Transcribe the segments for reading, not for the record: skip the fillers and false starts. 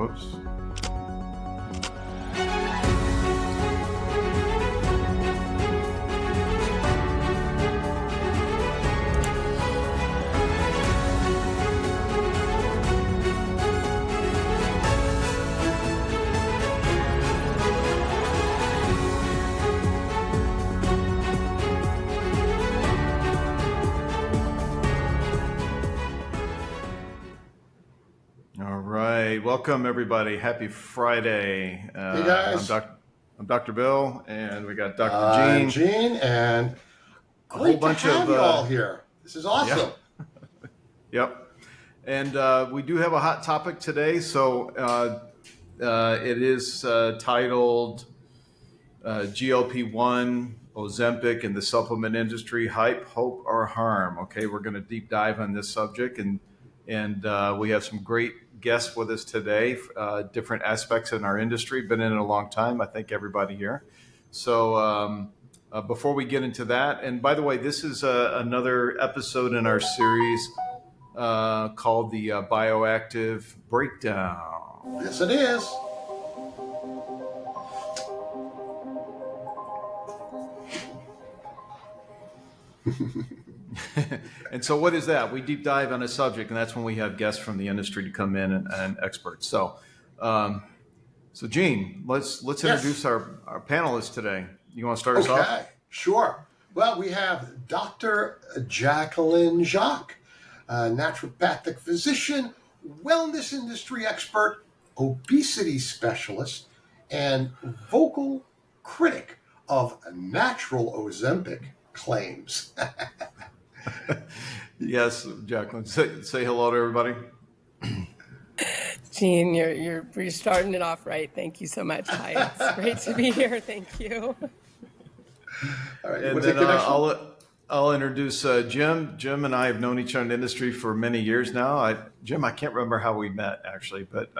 Whoops. Welcome everybody. Happy Friday. Hey guys. I'm Dr. Bill, and we got Dr. Gene, and a whole bunch of you all here. This is awesome. Yeah. Yep. And we do have a hot topic today. So it is titled GLP-1, Ozempic, and the supplement industry: hype, hope, or harm. Okay, we're going to deep dive on this subject, and we have some great guests with us today, different aspects in our industry, been in it a long time, I think everybody here. So before we get into that, and by the way, this is another episode in our series called the Bioactive Breakdown. Yes, it is. And so what is that? We deep dive on a subject, and that's when we have guests from the industry to come in and experts. So Gene, let's introduce our panelists today. You want to start us off? Okay, sure. Well, we have Dr. Jacqueline Jacques, naturopathic physician, wellness industry expert, obesity specialist, and vocal critic of natural Ozempic claims. Yes, Jacqueline. Say hello to everybody. Gene, you're starting it off right. Thank you so much. Hi, it's great to be here. Thank you. All right, and then I'll introduce Jim. Jim and I have known each other in the industry for many years now. Jim, I can't remember how we met actually, but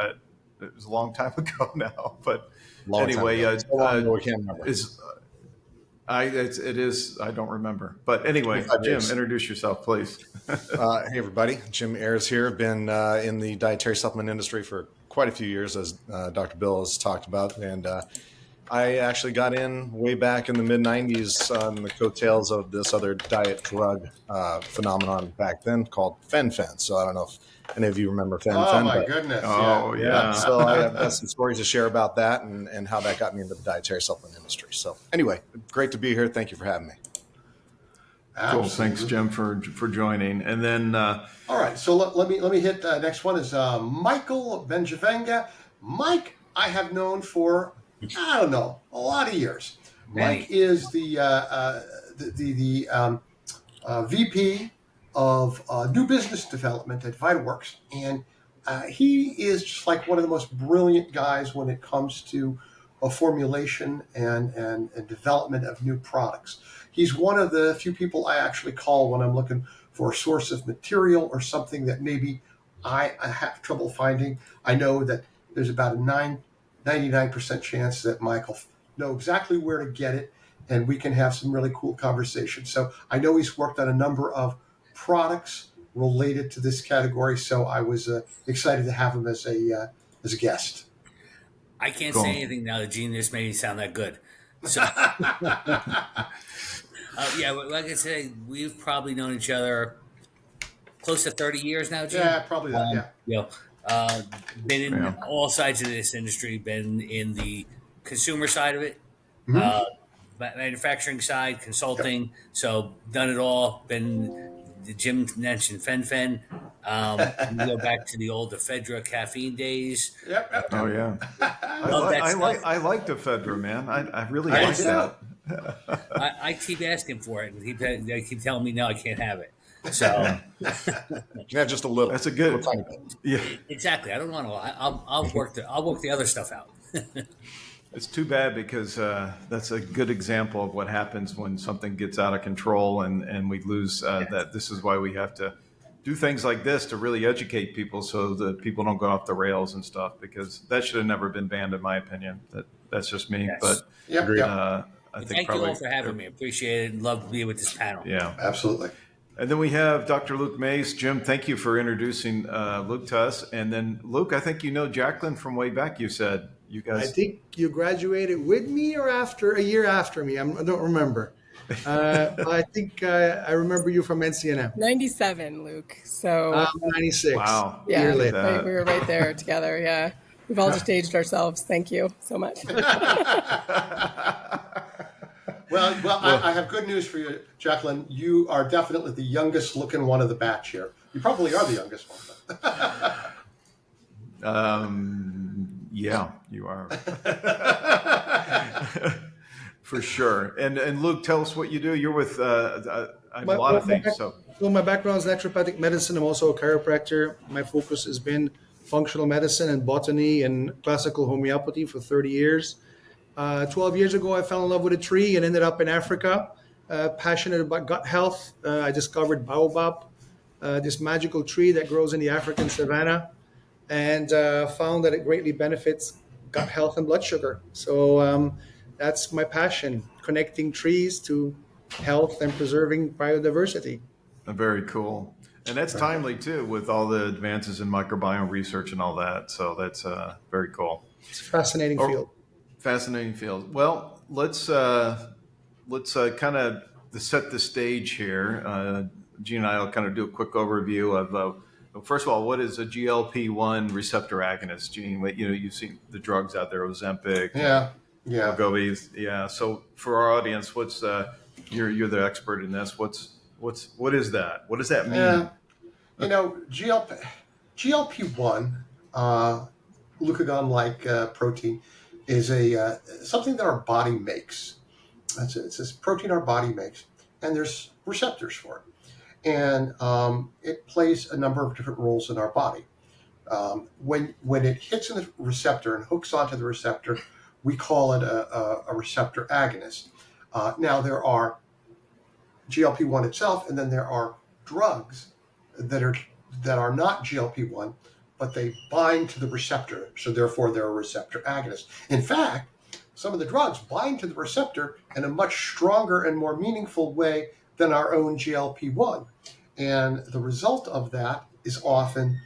it was a long time ago now. But anyway, I can't remember. It is. I don't remember. But anyway, Jim, introduce yourself, please. Hey, everybody. Jim Ayres here. Been in the dietary supplement industry for quite a few years, as Dr. Bill has talked about. And I actually got in way back in the mid-'90s on the coattails of this other diet drug phenomenon back then called Fen-Phen. So I don't know if any of you remember Fen-Phen. Oh, my goodness. Oh, yeah. So I have some stories to share about that and how that got me into the dietary supplement industry. So anyway, great to be here. Thank you for having me. Absolutely. Cool. Thanks, Jim, for joining. And then all right. So let me hit next one is Michael Benjavenga. Mike, I have known for a lot of years. Mike is the VP of new business development at VitaWorks, and he is just like one of the most brilliant guys when it comes to formulation and development of new products. He's one of the few people I actually call when I'm looking for a source of material or something that maybe I have trouble finding. I know that there's about a 99% chance that Michael know exactly where to get it, and we can have some really cool conversations. So I know he's worked on a number of products related to this category, so I was excited to have him as a guest. I can't say anything now that Gene just made me sound that good. So, yeah, like I said, we've probably known each other close to 30 years now, Gene. Yeah, probably that. Yeah. Been in all sides of this industry. Been in the consumer side of it, manufacturing side, consulting. Yep. So done it all. Been. Jim mentioned Fen-Phen. We go back to the old ephedra caffeine days. Yep. Oh yeah, I like the ephedra, man. I really like that. I keep asking for it, and they keep telling me no, I can't have it. So yeah, just a little. That's a good. Yeah, exactly. I don't want to. I'll work the other stuff out. It's too bad because that's a good example of what happens when something gets out of control and we lose that. This is why we have to do things like this to really educate people so that people don't go off the rails and stuff, because that should have never been banned in my opinion. That's just me. Yes. But I think thank you all for having me. Appreciate it. Love to be with this panel. Yeah, absolutely. And then we have Dr. Luke Mays. Jim, thank you for introducing Luke to us. And then Luke, I think you know Jacqueline from way back. You said you I guys. think you graduated with me or a year after me. I don't remember. I think I remember you from NCNM. 97, Luke. So 96. Wow, A year yeah, look at later. that. we were right there together. Yeah. We've all just aged ourselves. Thank you so much. Well, I have good news for you, Jacqueline. You are definitely the youngest looking one of the batch here. You probably are the youngest one. Yeah, you are. For sure. And Luke, tell us what you do. You're with a lot of things. So My background is naturopathic medicine. I'm also a chiropractor. My focus has been functional medicine and botany and classical homeopathy for 30 years. 12 years ago, I fell in love with a tree and ended up in Africa, passionate about gut health. I discovered baobab, this magical tree that grows in the African savanna, and found that it greatly benefits gut health and blood sugar. So that's my passion, connecting trees to health and preserving biodiversity. very cool. And that's timely too, with all the advances in microbiome research and all that. So that's very cool. It's a fascinating field. Fascinating field. Well, let's kind of set the stage here. Gene and I will kind of do a quick overview of. First of all, what is a GLP-1 receptor agonist? Gene, you've seen the drugs out there, Ozempic, Yeah. Wegovy. Yeah. So for our audience, what's you're the expert in this. What is that? What does that mean? GLP-1, glucagon-like protein, is a something that our body makes. It's this protein our body makes, and there's receptors for it. And it plays a number of different roles in our body. When it hits in the receptor and hooks onto the receptor, we call it a receptor agonist. Now, there are GLP-1 itself, and then there are drugs that are not GLP-1, but they bind to the receptor, so therefore they're a receptor agonist. In fact, some of the drugs bind to the receptor in a much stronger and more meaningful way than our own GLP-1. And the result of that is often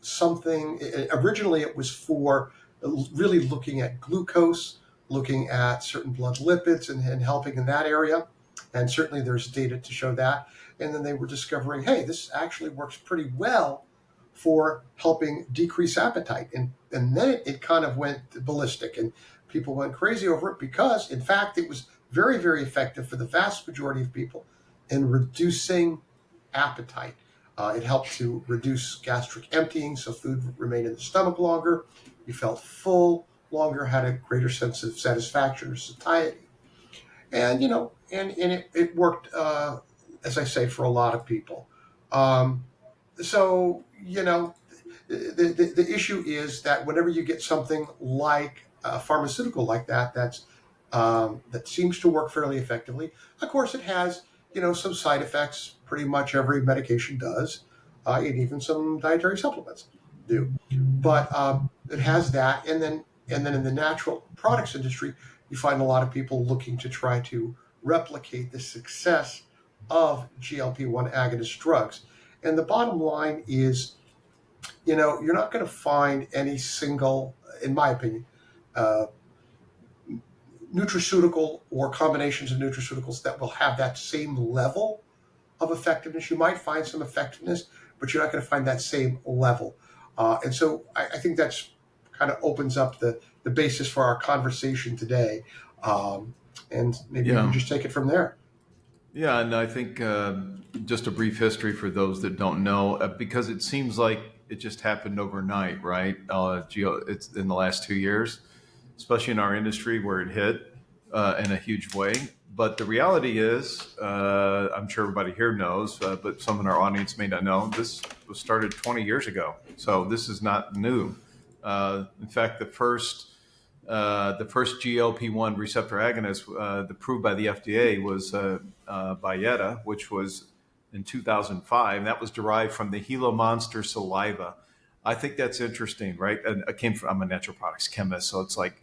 something, originally it was for really looking at glucose, looking at certain blood lipids and helping in that area. And certainly there's data to show that. And then they were discovering, hey, this actually works pretty well for helping decrease appetite. And then it kind of went ballistic and people went crazy over it because, in fact, it was very, very effective for the vast majority of people in reducing appetite. It helped to reduce gastric emptying, so food remained in the stomach longer. You felt full longer, had a greater sense of satisfaction or satiety. And, it worked, as I say, for a lot of people. The issue is that whenever you get something like a pharmaceutical like that, that seems to work fairly effectively, of course it has, some side effects. Pretty much every medication does, and even some dietary supplements do. But it has that, and then in the natural products industry, you find a lot of people looking to try to replicate the success of GLP-1 agonist drugs. And the bottom line is, you're not going to find any single, in my opinion, nutraceutical or combinations of nutraceuticals that will have that same level of effectiveness. You might find some effectiveness, but you're not going to find that same level. And so I think that's kind of opens up the basis for our conversation today. And maybe you can just take it from there. Yeah, and I think just a brief history for those that don't know, because it seems like it just happened overnight, right? It's in the last 2 years, especially in our industry where it hit in a huge way. But the reality is, I'm sure everybody here knows, but some in our audience may not know, this was started 20 years ago. So this is not new. In fact, the first GLP-1 receptor agonist approved by the FDA was Byetta, which was in 2005. And that was derived from the Gila monster saliva. I think that's interesting, right? And I'm a natural products chemist, so it's like,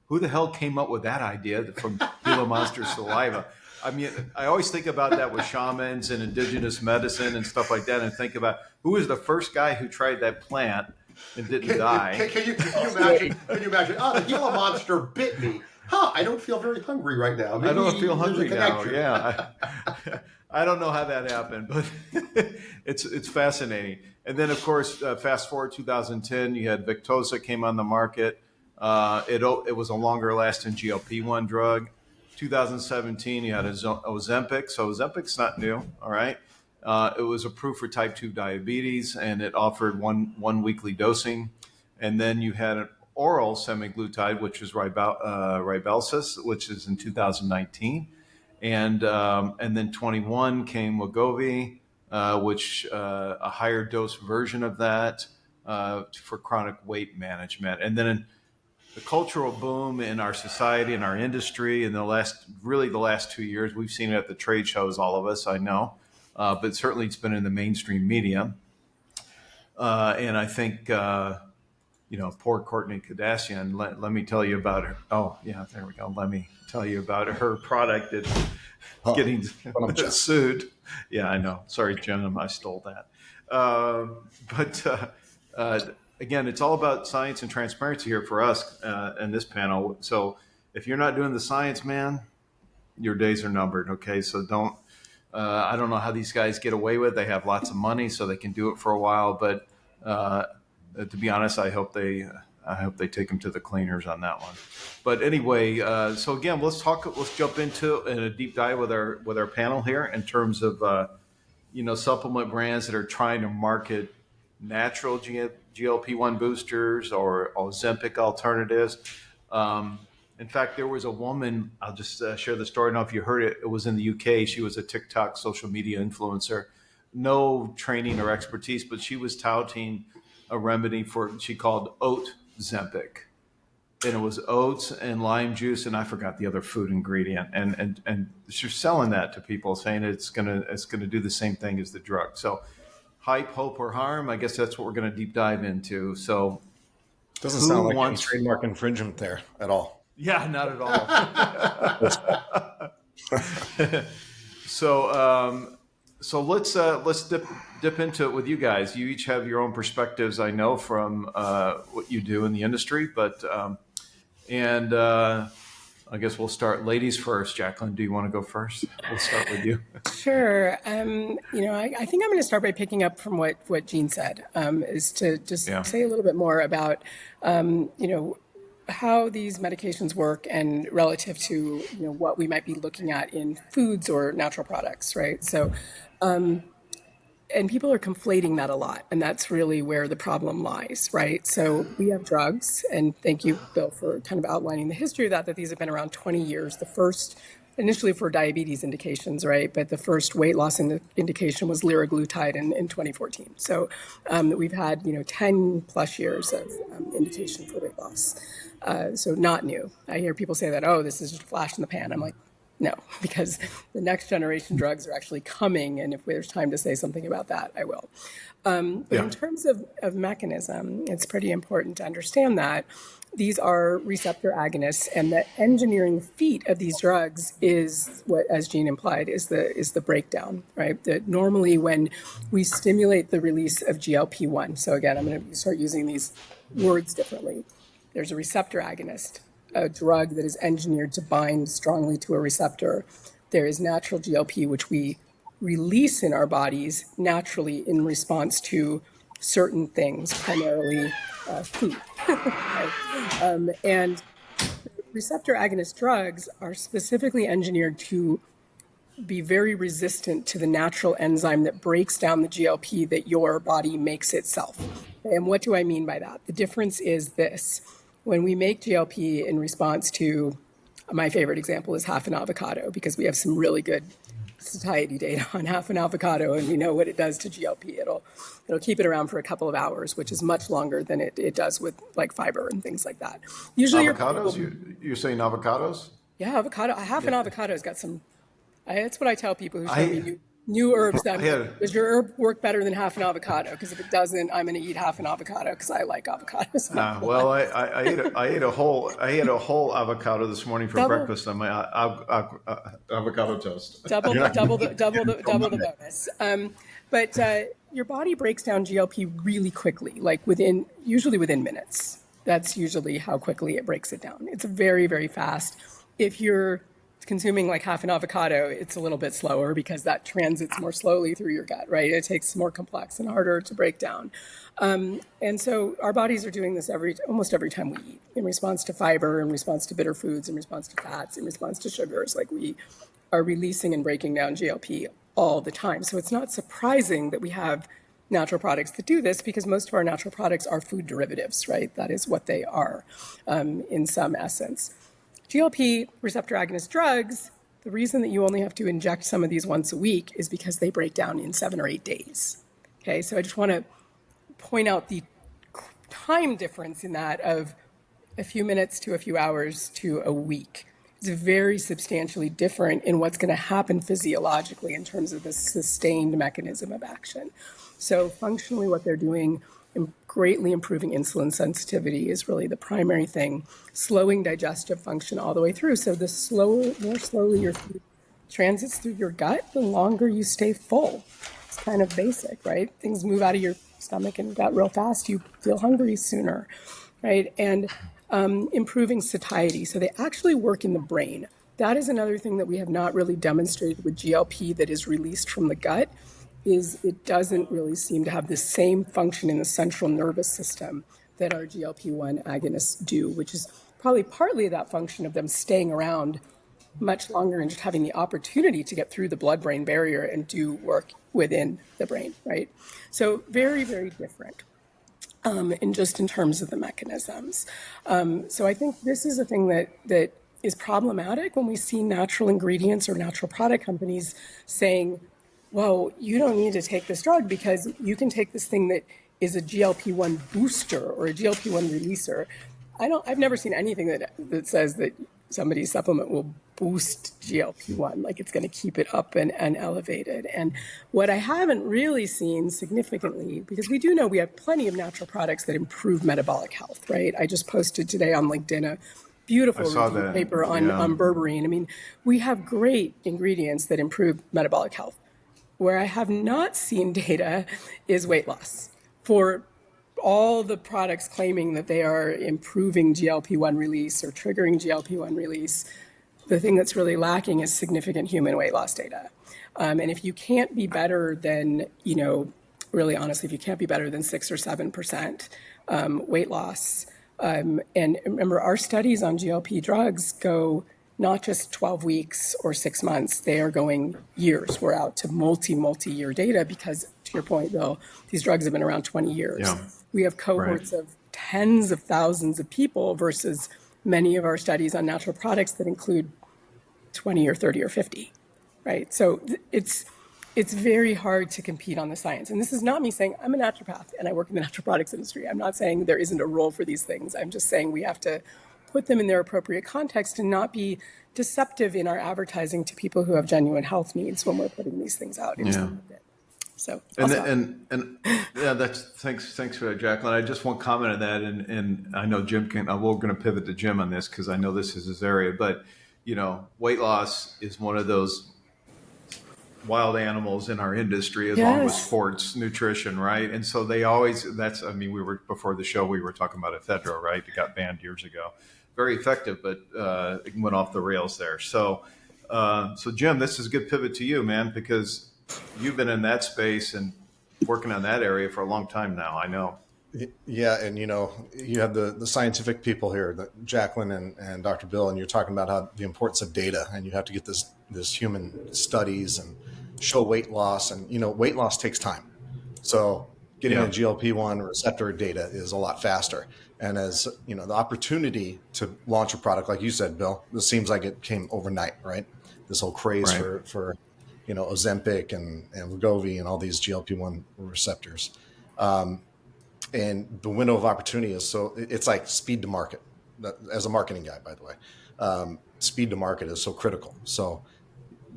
who the hell came up with that idea from Gila monster saliva? I mean, I always think about that with shamans and indigenous medicine and stuff like that, and think about who was the first guy who tried that plant and didn't die. Can you imagine? Can you imagine? Oh, the Gila monster bit me. Huh? I don't feel very hungry right now. I Maybe don't feel there's a hungry now. connection. Yeah, I don't know how that happened, but it's fascinating. And then, of course, fast forward 2010, you had Victoza came on the market. It was a longer lasting GLP-1 drug. 2017, you had Ozempic. So Ozempic's not new. All right. It was approved for type 2 diabetes, and it offered one weekly dosing. And then you had an oral semaglutide, which is Rybelsus, which is in 2019. And then 21 came Wegovy, which a higher dose version of that for chronic weight management. And then the cultural boom in our society and our industry in the last 2 years, we've seen it at the trade shows, all of us, I know, but certainly it's been in the mainstream media. And I think, poor Courtney Kardashian, let me tell you about her. Oh, yeah, there we go. Let me tell you about her product that's getting sued. Yeah, I know. Sorry, Jim, I stole that. Again, it's all about science and transparency here for us in this panel. So if you're not doing the science, man, your days are numbered. Okay, so don't. I don't know how these guys get away with it. They have lots of money, so they can do it for a while. But to be honest, I hope they take them to the cleaners on that one. But anyway, so again, let's jump into in a deep dive with our panel here in terms of supplement brands that are trying to market natural GLP-1 boosters or Ozempic alternatives. In fact, there was a woman, I'll just share the story. I don't know if you heard it. It was in the UK. She was a TikTok social media influencer. No training or expertise, but she was touting a remedy she called Ozempic. And it was oats and lime juice, and I forgot the other food ingredient. And she's selling that to people, saying it's gonna do the same thing as the drug. So hype, hope, or harm, I guess that's what we're going to deep dive into. So doesn't sound like any trademark infringement there at all. Yeah, not at all. So let's dip into it with you guys. You each have your own perspectives, I know, from what you do in the industry, but I guess we'll start ladies first. Jacqueline, do you want to go first? We'll start with you. Sure. I think I'm going to start by picking up from what Jean said, is to just say a little bit more about, how these medications work and relative to, what we might be looking at in foods or natural products, right? So, and people are conflating that a lot, and that's really where the problem lies, right? So we have drugs, and thank you, Bill, for kind of outlining the history of that these have been around 20 years. The first, initially for diabetes indications, right? But the first weight loss indication was liraglutide in 2014. So we've had, 10 plus years of indication for weight loss. So not new. I hear people say that, oh, this is just a flash in the pan. I'm like, no, because the next generation drugs are actually coming, and if there's time to say something about that, I will. But in terms of mechanism, it's pretty important to understand that these are receptor agonists, and the engineering feat of these drugs is what, as Jean implied, is the breakdown, right? That normally when we stimulate the release of GLP-1, so again, I'm going to start using these words differently. There's a receptor agonist, a drug that is engineered to bind strongly to a receptor. There is natural GLP, which we release in our bodies naturally in response to certain things, primarily food. And receptor agonist drugs are specifically engineered to be very resistant to the natural enzyme that breaks down the GLP that your body makes itself. And what do I mean by that? The difference is this. When we make GLP in response to, my favorite example is half an avocado, because we have some really good satiety data on half an avocado, and we know what it does to GLP. It'll keep it around for a couple of hours, which is much longer than it does with like fiber and things like that. Usually avocados? You're saying avocados? Yeah, avocado. Half an avocado has got some. That's what I tell people who show me New herbs. I had Does your herb work better than half an avocado? Because if it doesn't, I'm going to eat half an avocado because I like avocados. well, I ate a whole avocado this morning for Double, breakfast on my avocado toast. double the bonus. But your body breaks down GLP really quickly, like usually within minutes. That's usually how quickly it breaks it down. It's very, very fast. If you're consuming like half an avocado, it's a little bit slower because that transits more slowly through your gut, right? It takes more complex and harder to break down. And so our bodies are doing this almost every time we eat, in response to fiber, in response to bitter foods, in response to fats, in response to sugars. Like we are releasing and breaking down GLP all the time. So it's not surprising that we have natural products that do this, because most of our natural products are food derivatives, right? That is what they are in some essence. GLP receptor agonist drugs, the reason that you only have to inject some of these once a week is because they break down in 7 or 8 days. Okay, so I just want to point out the time difference in that of a few minutes to a few hours to a week. It's very substantially different in what's going to happen physiologically in terms of the sustained mechanism of action. So functionally, what they're doing in greatly improving insulin sensitivity is really the primary thing, slowing digestive function all the way through. So more slowly your food transits through your gut, the longer you stay full. It's kind of basic, right? Things move out of your stomach and gut real fast. You feel hungry sooner, right? And improving satiety. So they actually work in the brain. That is another thing that we have not really demonstrated with GLP that is released from the gut, is it doesn't really seem to have the same function in the central nervous system that our GLP-1 agonists do, which is probably partly that function of them staying around much longer and just having the opportunity to get through the blood-brain barrier and do work within the brain, right? So very, very different. In terms of the mechanisms. So I think this is a thing that is problematic when we see natural ingredients or natural product companies saying, well, you don't need to take this drug because you can take this thing that is a GLP-1 booster or a GLP-1 releaser. I've never seen anything that says that somebody's supplement will boost GLP-1, like it's going to keep it up and elevated. And what I haven't really seen significantly, because we do know we have plenty of natural products that improve metabolic health, right? I just posted today on LinkedIn a beautiful review paper on berberine. I mean, we have great ingredients that improve metabolic health. Where I have not seen data is weight loss. For all the products claiming that they are improving GLP-1 release or triggering GLP-1 release, the thing that's really lacking is significant human weight loss data. And if you can't be better than, really honestly, if you can't be better than 6 or 7% weight loss, and remember, our studies on GLP drugs go not just 12 weeks or 6 months, they are going years. We're out to multi-year data because, to your point, Bill, these drugs have been around 20 years. Yeah. We have cohorts of tens of thousands of people versus many of our studies on natural products that include 20 or 30 or 50, right? So it's very hard to compete on the science. And this is not me saying I'm a naturopath and I work in the natural products industry. I'm not saying there isn't a role for these things. I'm just saying we have to put them in their appropriate context and not be deceptive in our advertising to people who have genuine health needs when we're putting these things out into the market. So that's thanks for that, Jacqueline. I just want to comment on that, and I know Jim can. We're going to pivot to Jim on this because I know this is his area. But weight loss is one of those wild animals in our industry, as long with sports nutrition, right? And so they always. we were before the show. We were talking about ephedra, right? It got banned years ago. Very effective, but it went off the rails there. So Jim, this is a good pivot to you, man, because you've been in that space and working on that area for a long time now. I know. Yeah, and you have the scientific people here, Jacqueline and Dr. Bill, and you're talking about how the importance of data, and you have to get this human studies and show weight loss, and weight loss takes time. So getting a GLP-1 receptor data is a lot faster. And as the opportunity to launch a product, like you said, Bill, this seems like it came overnight, right? This whole craze for Ozempic and Wegovy and all these GLP-1 receptors. And the window of opportunity it's like speed to market. As a marketing guy, by the way, speed to market is so critical. So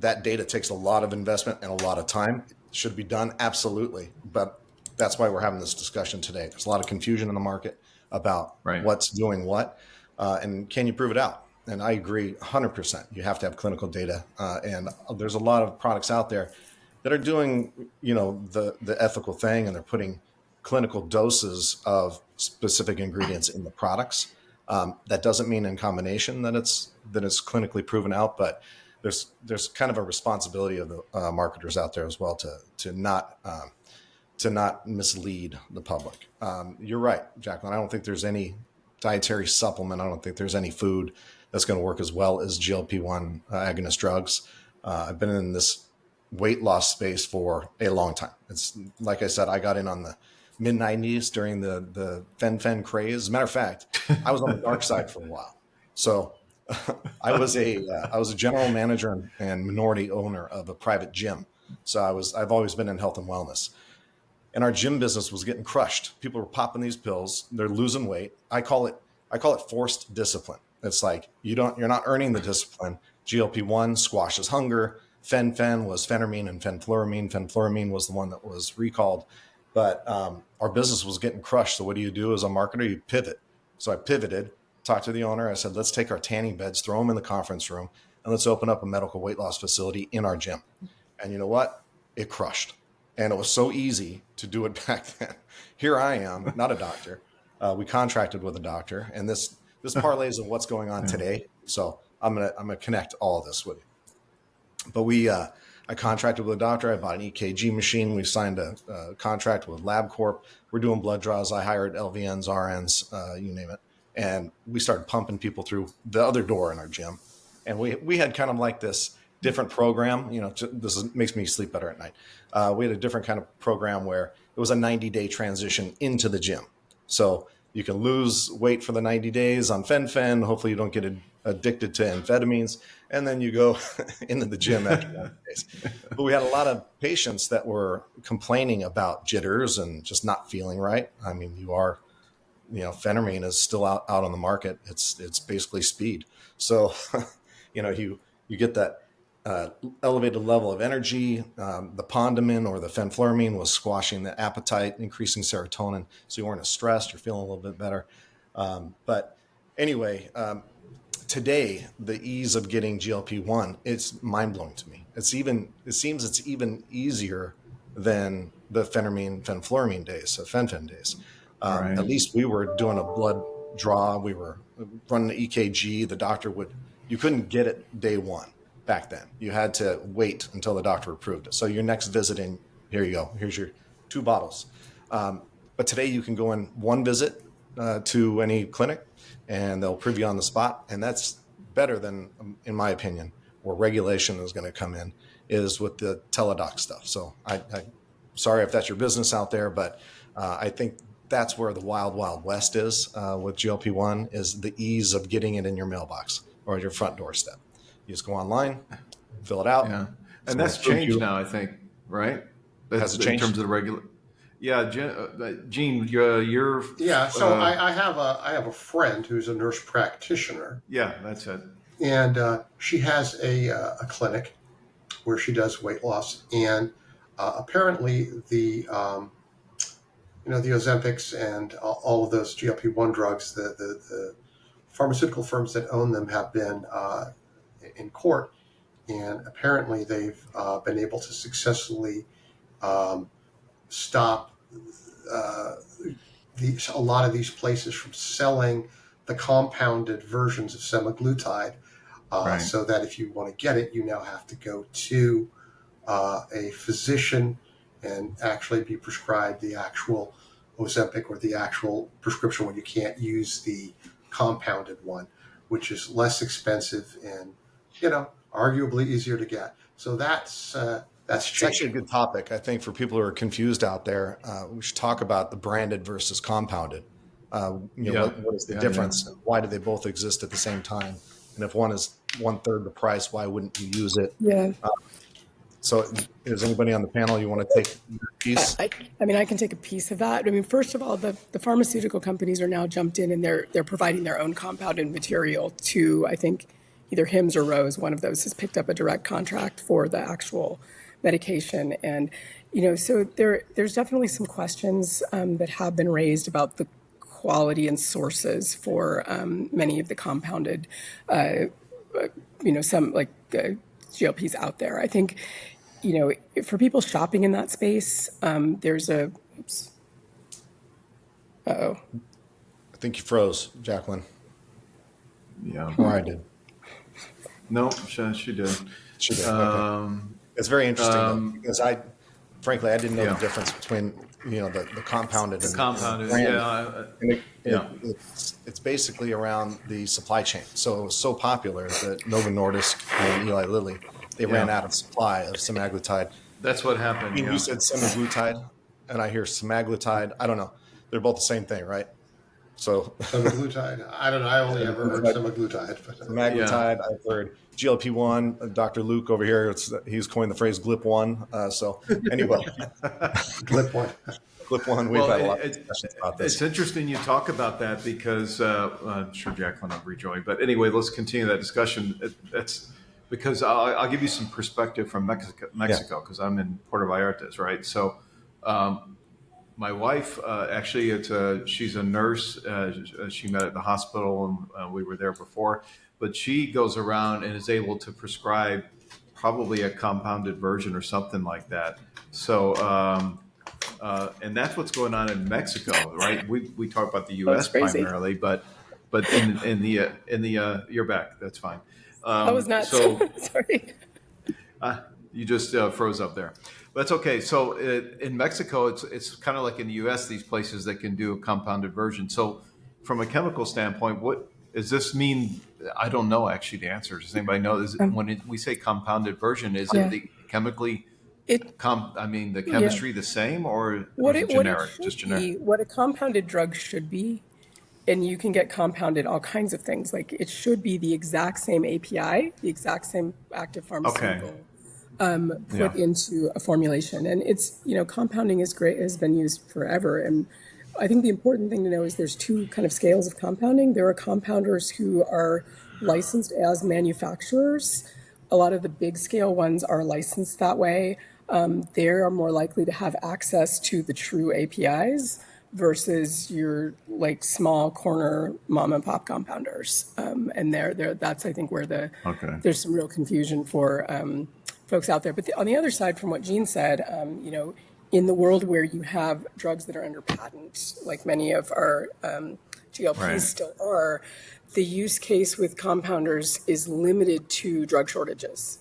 that data takes a lot of investment and a lot of time. It should be done, absolutely. But that's why we're having this discussion today. There's a lot of confusion in the market about Right. what's doing what, and can you prove it out? And I agree 100%. You have to have clinical data, and there's a lot of products out there that are doing, the ethical thing, and they're putting clinical doses of specific ingredients in the products. That doesn't mean in combination that it's clinically proven out, but there's kind of a responsibility of the marketers out there as well to not mislead the public. You're right, Jacqueline. I don't think there's any dietary supplement. I don't think there's any food that's going to work as well as GLP-1 agonist drugs. I've been in this weight loss space for a long time. It's like I said, I got in on the mid 90s during the fen craze. As a matter of fact, I was on the dark side for a while. So I was a general manager and minority owner of a private gym. So I've always been in health and wellness. And our gym business was getting crushed. People were popping these pills. They're losing weight. I call it forced discipline. It's like you're not earning the discipline. GLP-1 squashes hunger. Fen was phentermine and fenfluramine. Fenfluramine was the one that was recalled. But our business was getting crushed. So what do you do as a marketer? You pivot. So I pivoted, talked to the owner. I said, let's take our tanning beds, throw them in the conference room, and let's open up a medical weight loss facility in our gym. And you know what? It crushed. And it was so easy to do it back then. Here I am, not a doctor. We contracted with a doctor, and this parlays of what's going on today. So I'm gonna connect all of this with you. But I contracted with a doctor. I bought an EKG machine. We signed a contract with LabCorp. We're doing blood draws. I hired LVNs, RNs, you name it, and we started pumping people through the other door in our gym. And we had kind of like this different program. Makes me sleep better at night. We had a different kind of program where it was a 90-day transition into the gym. So you can lose weight for the 90 days on fen. Hopefully you don't get addicted to amphetamines. And then you go into the gym after 90 days. But we had a lot of patients that were complaining about jitters and just not feeling right. I mean, phentermine is still out on the market. It's basically speed. So, you get that elevated level of energy. The Pondamin or the fenfluramine was squashing the appetite, increasing serotonin. So you weren't as stressed. You're feeling a little bit better. But anyway, today, the ease of getting GLP-1, it's mind-blowing to me. It seems it's even easier than the fenfluramine days, so fen days. Right. At least we were doing a blood draw. We were running an EKG. The doctor you couldn't get it day one. Back then, you had to wait until the doctor approved it. So your next visit in, here you go. Here's your 2 bottles. But today you can go in one visit to any clinic, and they'll approve you on the spot. And that's better than, in my opinion, where regulation is going to come in is with the teledoc stuff. So I'm sorry if that's your business out there, but I think that's where the wild west is with GLP-1 is the ease of getting it in your mailbox or your front doorstep. You just go online, fill it out. Yeah. And that's changed now, I think, right? Has it changed? In terms of the regular? Yeah, Gene, you're Yeah, so I have a friend who's a nurse practitioner. Yeah, that's it. And she has a clinic where she does weight loss. And apparently the Ozempics and all of those GLP-1 drugs, the pharmaceutical firms that own them have been in court, and apparently they've been able to successfully stop a lot of these places from selling the compounded versions of semaglutide, Right. so that if you want to get it, you now have to go to a physician and actually be prescribed the actual Ozempic or the actual prescription one. You can't use the compounded one, which is less expensive and arguably easier to get. So that's It's actually a good topic, I think, for people who are confused out there. We should talk about the branded versus compounded. What is the difference? Yeah. Why do they both exist at the same time? And if one is 1/3 the price, why wouldn't you use it? Yeah. So is anybody on the panel you want to take a piece? I can take a piece of that. I mean, first of all, the pharmaceutical companies are now jumped in and they're providing their own compounded material to, I think, either Hims or Rose, one of those has picked up a direct contract for the actual medication. And, so there's definitely some questions that have been raised about the quality and sources for many of the compounded, some like GLPs out there. I think, for people shopping in that space, there's a, oops, uh-oh. I think you froze, Jacqueline. Yeah. Or I did. No, she did. She did. Okay. It's very interesting though, because frankly, I didn't know Yeah. the difference between the compounded and Compounded. the branded. Yeah. And Yeah. it's basically around the supply chain. So it was so popular that Novo Nordisk and Eli Lilly, they ran out of supply of semaglutide. That's what happened. You said semaglutide, and I hear semaglutide. I don't know. They're both the same thing, right? So Semaglutide. I don't know. I only ever heard semaglutide. But, semaglutide, I've heard GLP-1. Dr. Luke over here, he's coined the phrase GLP-1. So anyway, GLP-1. GLP-1. We've had a lot of discussions about this. It's interesting you talk about that because I'm sure Jacqueline will rejoin. But anyway, let's continue that discussion. That's because I'll give you some perspective from Mexico because I'm in Puerto Vallarta, right? So my wife, actually, she's a nurse. She met at the hospital, and we were there before. But she goes around and is able to prescribe probably a compounded version or something like that. So, and that's what's going on in Mexico, right? We talk about the U.S. primarily, but in the you're back. That's fine. That was nuts. So Sorry. you just froze up there. That's okay. So in Mexico, it's kind of like in the U.S. These places that can do a compounded version. So from a chemical standpoint, what does this mean? I don't know actually the answer. Does anybody know? When we say compounded version, is it the chemically? The chemistry the same or generic? Just generic. What a compounded drug should be, and you can get compounded all kinds of things. Like it should be the exact same API, the exact same active pharmaceutical put into a formulation. And it's, compounding is great, has been used forever. And I think the important thing to know is there's two kind of scales of compounding. There are compounders who are licensed as manufacturers. A lot of the big scale ones are licensed that way. They are more likely to have access to the true APIs versus your like small corner mom and pop compounders. And that's I think where there's some real confusion for folks out there. But on the other side, from what Jean said, in the world where you have drugs that are under patent, like many of our GLPs still are, the use case with compounders is limited to drug shortages.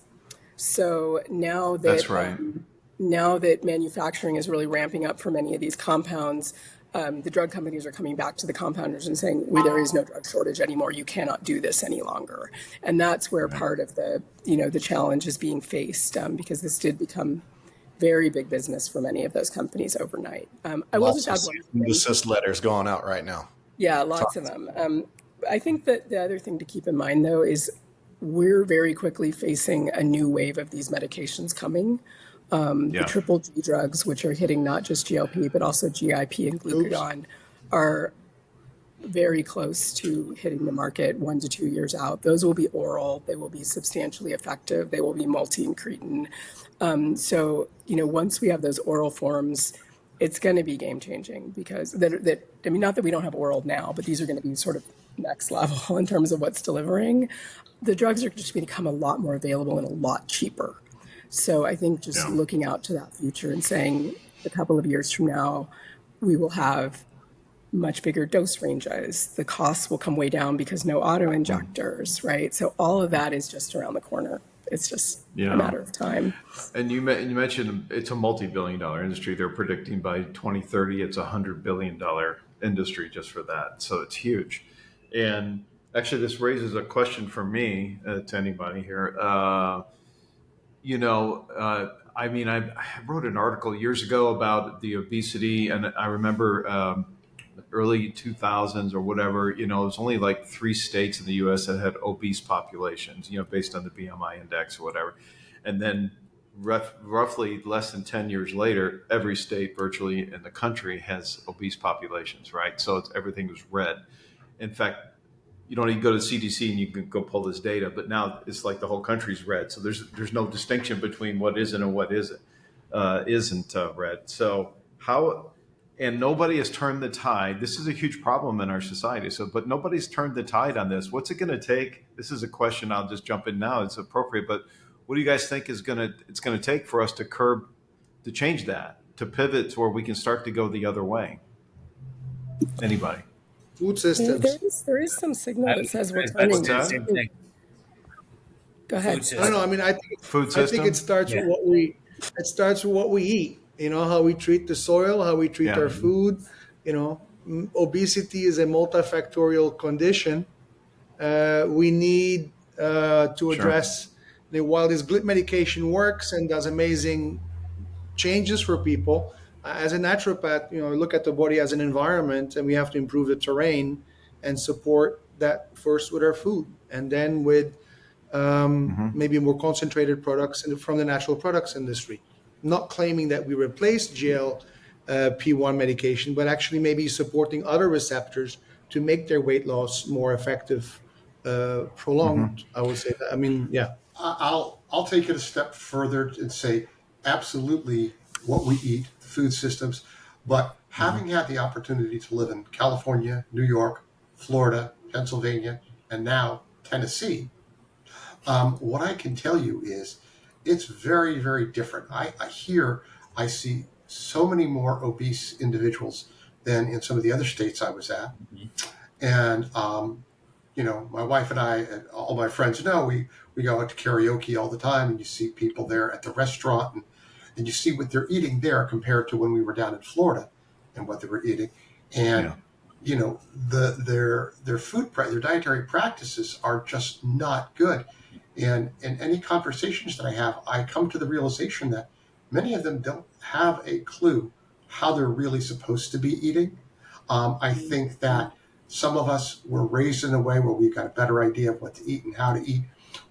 So now that now that manufacturing is really ramping up for many of these compounds, the drug companies are coming back to the compounders and saying, there is no drug shortage anymore. You cannot do this any longer. And that's where part of the challenge is being faced because this did become very big business for many of those companies overnight. I will just add one thing. Desist letters going out right now. Yeah, lots of them. I think that the other thing to keep in mind, though, is we're very quickly facing a new wave of these medications coming. The triple G drugs, which are hitting not just GLP, but also GIP and glucagon, are very close to hitting the market 1 to 2 years out. Those will be oral. They will be substantially effective. They will be multi-incretin. So, once we have those oral forms, it's going to be game changing because not that we don't have oral now, but these are going to be sort of next level in terms of what's delivering. The drugs are just going to become a lot more available and a lot cheaper. So I think just looking out to that future and saying a couple of years from now, we will have much bigger dose ranges. The costs will come way down because no auto injectors, right? So all of that is just around the corner. It's just a matter of time. And you mentioned it's a multi-billion-dollar industry. They're predicting by 2030 it's a $100 billion industry just for that. So it's huge. And actually, this raises a question for me to anybody here. I wrote an article years ago about the obesity, and I remember early 2000s or whatever, it was only like 3 states in the U.S. that had obese populations, based on the BMI index or whatever. And then roughly less than 10 years later, every state virtually in the country has obese populations, right? So everything was red. In fact, you don't even go to the CDC and you can go pull this data. But now it's like the whole country's red. So there's no distinction between what isn't and what isn't red. So how, and nobody has turned the tide. This is a huge problem in our society. So, but nobody's turned the tide on this. What's it going to take? This is a question. I'll just jump in now. It's appropriate, but what do you guys think it's going to take for us to change that, to pivot to where we can start to go the other way? Anybody? Food systems. There is some signal that says we're What's turning. that? Go ahead. Food I don't know. I mean, I think it starts with what we. It starts with what we eat. You know, how we treat the soil, how we treat our food. You know, obesity is a multifactorial condition. We need to address. While this GLP medication works and does amazing changes for people, as a naturopath, you know, look at the body as an environment, and we have to improve the terrain and support that first with our food, and then with maybe more concentrated products from the natural products industry. Not claiming that we replace GLP-1 medication, but actually maybe supporting other receptors to make their weight loss more effective, prolonged. I would say that. I mean, yeah. I'll take it a step further and say absolutely what we eat, food systems, but having had the opportunity to live in California, New York, Florida, Pennsylvania, and now Tennessee, what I can tell you is it's very, very different. I see so many more obese individuals than in some of the other states I was at. And, you know, my wife and I, and all my friends know, we go out to karaoke all the time, and you see people there at the restaurant, and you see what they're eating there compared to when we were down in Florida and what they were eating. And, you know, their their dietary practices are just not good. And in any conversations that I have, I come to the realization that many of them don't have a clue how they're really supposed to be eating. I think that some of us were raised in a way where we've got a better idea of what to eat and how to eat,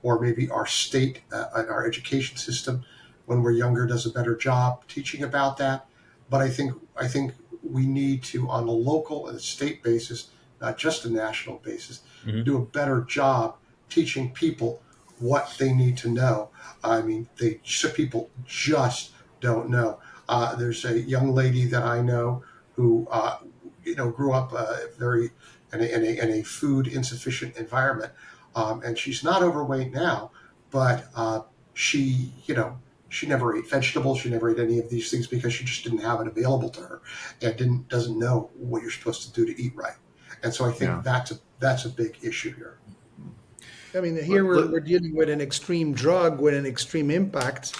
or maybe our state and our education system when we're younger does a better job teaching about that. But I think we need to, on a local and a state basis, not just a national basis, do a better job teaching people what they need to know. I mean, people just don't know. There's a young lady that I know who, grew up very in a food insufficient environment, and she's not overweight now, but she never ate vegetables. She never ate any of these things because she just didn't have it available to her, and doesn't know what you're supposed to do to eat right. And so I think that's a big issue here. I mean, here we're dealing with an extreme drug with an extreme impact.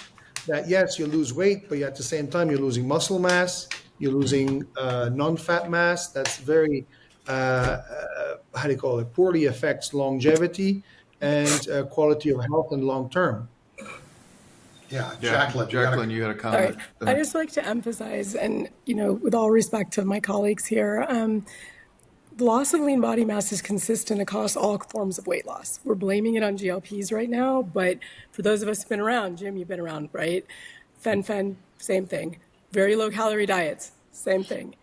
That yes, you lose weight, but at the same time you're losing muscle mass, you're losing non-fat mass. That's very poorly affects longevity and quality of health and long term. Yeah, Jacqueline, you had a comment. All right. I just like to emphasize, and with all respect to my colleagues here, the loss of lean body mass is consistent across all forms of weight loss. We're blaming it on GLPs right now, but for those of us who've been around, Jim, you've been around, right? Fen, same thing. Very low calorie diets, same thing.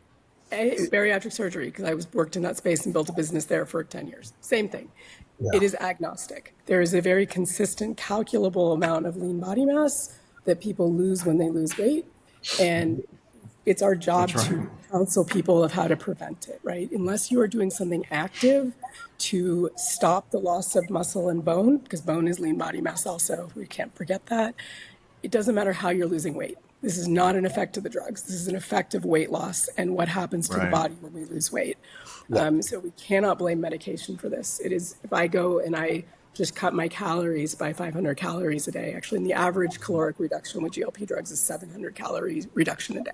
Bariatric surgery, because I worked in that space and built a business there for 10 years. Same thing. Yeah. It is agnostic. There is a very consistent, calculable amount of lean body mass that people lose when they lose weight. And it's our job to counsel people of how to prevent it, right? Unless you are doing something active to stop the loss of muscle and bone, because bone is lean body mass also, we can't forget that. It doesn't matter how you're losing weight. This is not an effect of the drugs. This is an effect of weight loss and what happens to the body when we lose weight. Yeah. So we cannot blame medication for this. It is, if I go and I just cut my calories by 500 calories a day, actually, the average caloric reduction with GLP drugs is 700 calories reduction a day.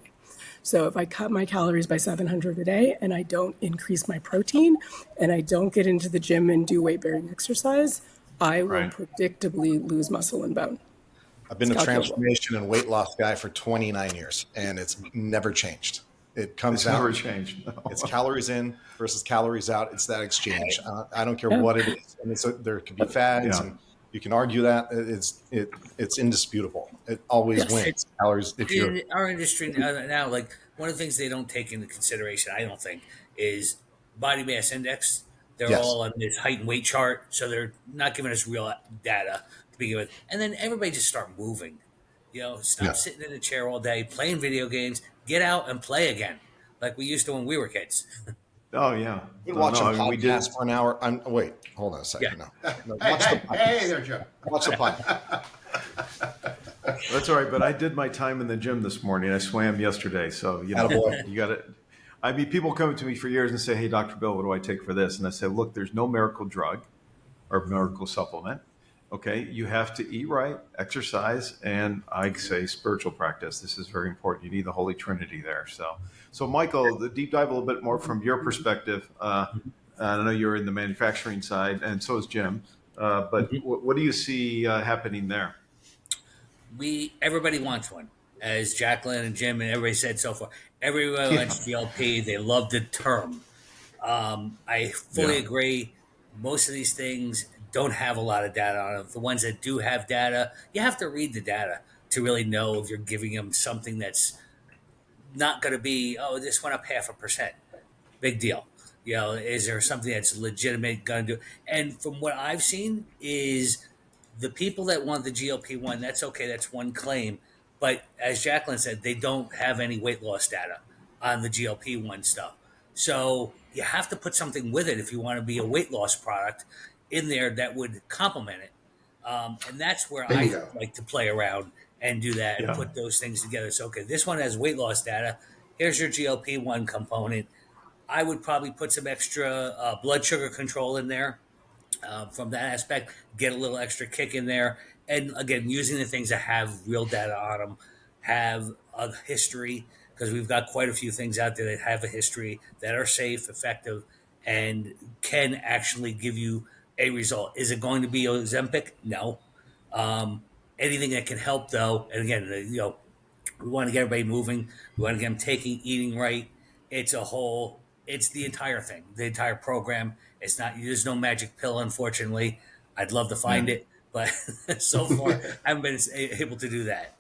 So if I cut my calories by 700 a day and I don't increase my protein and I don't get into the gym and do weight-bearing exercise, I will predictably lose muscle and bone. I've been a transformation and weight loss guy for 29 years, and it's never changed. It comes out. Never changed. No. It's calories in versus calories out. it's that exchange. I don't care what it is. And there could be fads, and you can argue that. It's indisputable. It always wins. Calories. In our industry now, like one of the things they don't take into consideration, I don't think, is body mass index. They're Yes. all on this height and weight chart, so they're not giving us real data to begin with. And then everybody just start moving. Stop Yeah. sitting in a chair all day playing video games. Get out and play again, like we used to when we were kids. Oh yeah. Been No, watching I mean we podcasts did. for an hour. Wait, hold on a Yeah. second. No, Hey, watch the hey, hey podcast. there, Joe. Watch the podcast. That's all right, but I did my time in the gym this morning. I swam yesterday, so Attaboy. you got it. I mean, people come to me for years and say, "Hey, Dr. Bill, what do I take for this?" And I say, "Look, there's no miracle drug or miracle supplement. Okay, you have to eat right, exercise, and I say spiritual practice. This is very important. You need the Holy Trinity there." So Michael, the deep dive a little bit more from your perspective. I know you're in the manufacturing side, and so is Jim. But what do you see happening there? Everybody wants one, as Jacqueline and Jim and everybody said so far. Everyone wants GLP. They love the term. I fully Yeah. agree. Most of these things don't have a lot of data on them. The ones that do have data, you have to read the data to really know if you're giving them something that's not going to be, oh, this went up 0.5%. Big deal. Is there something that's legitimate going to do? And from what I've seen is the people that want the GLP-1, that's okay. That's one claim. But as Jacqueline said, they don't have any weight loss data on the GLP-1 stuff. So you have to put something with it if you want to be a weight loss product in there that would complement it. And that's where I Bingo. like to play around and do that and Yeah. put those things together. So, okay, this one has weight loss data. Here's your GLP-1 component. I would probably put some extra blood sugar control in there from that aspect, get a little extra kick in there. And again, using the things that have real data on them, have a history, because we've got quite a few things out there that have a history that are safe, effective, and can actually give you a result. Is it going to be Ozempic? No. Anything that can help, though, and again, we want to get everybody moving. We want to get them taking, eating right. It's the entire thing, the entire program. It's not, there's no magic pill, unfortunately. I'd love to Yeah. find it, but so far, I haven't been able to do that.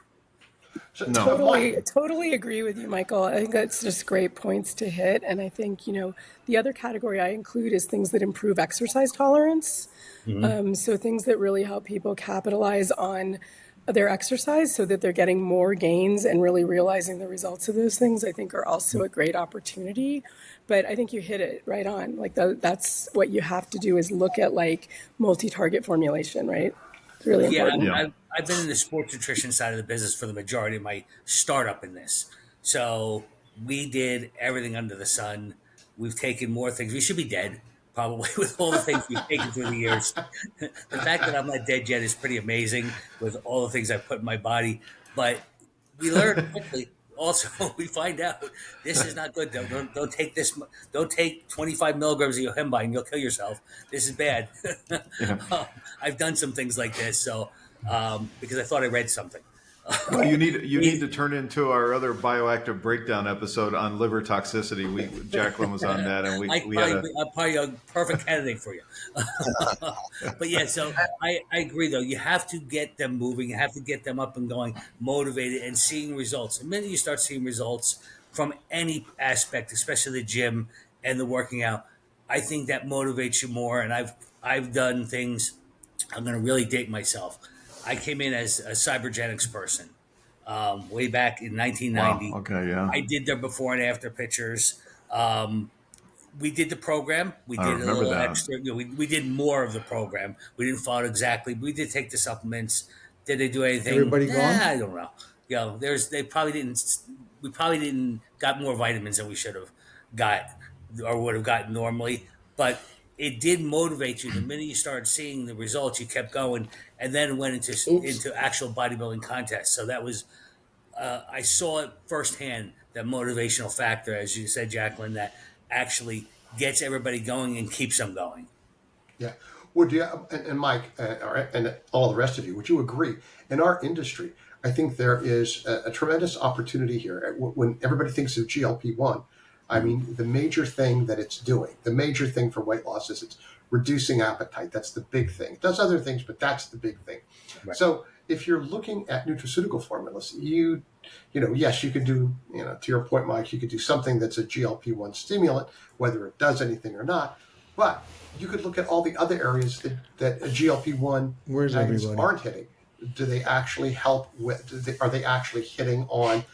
So, No. Mike, Totally agree with you, Michael. I think that's just great points to hit. And I think, the other category I include is things that improve exercise tolerance. So things that really help people capitalize on their exercise so that they're getting more gains and really realizing the results of those things, I think are also a great opportunity. But I think you hit it right on. Like that's what you have to do is look at like multi-target formulation, right? It's really Yeah, important. Yeah. I've been in the sports nutrition side of the business for the majority of my startup in this. So we did everything under the sun. We've taken more things. We should be dead, probably, with all the things we've taken through the years. The fact that I'm not dead yet is pretty amazing with all the things I've put in my body. But we learn quickly. Also, we find out this is not good. Don't take this. Don't take 25 milligrams of yohimbine. You'll kill yourself. This is bad. Yeah. I've done some things like this, so because I thought I read something. Well, you need to turn into our other bioactive breakdown episode on liver toxicity. Jacqueline was on that, and we had I'm probably a perfect candidate for you. But yeah, so I agree though. You have to get them moving. You have to get them up and going, motivated, and seeing results. The minute you start seeing results from any aspect, especially the gym and the working out, I think that motivates you more. And I've done things. I'm going to really date myself. I came in as a cybergenics person way back in wow. 1990. Okay, yeah, I did their before and after pictures. We did the program. We I did a remember little that. extra. We did more of the program. We didn't follow it exactly. We did take the supplements. Did they do anything? Everybody gone? I don't know. They probably didn't. We probably didn't got more vitamins than we should have got or would have gotten normally. But it did motivate you. The minute you started seeing the results, you kept going, and then went into actual bodybuilding contests. So that was I saw it firsthand, that motivational factor, as you said, Jacqueline, that actually gets everybody going and keeps them going. yeah. Would you and Mike and all the rest of you? Would you agree? In our industry, I think there is a tremendous opportunity here. When everybody thinks of GLP-1, I mean, the major thing that it's doing, the major thing for weight loss is it's reducing appetite. That's the big thing. It does other things, but that's the big thing. Right. So if you're looking at nutraceutical formulas, yes, you could do, to your point, Mike, you could do something that's a GLP-1 stimulant, whether it does anything or not. But you could look at all the other areas that a GLP-1 Where's agonists everybody? aren't hitting. Do they actually help with? Are they actually hitting on,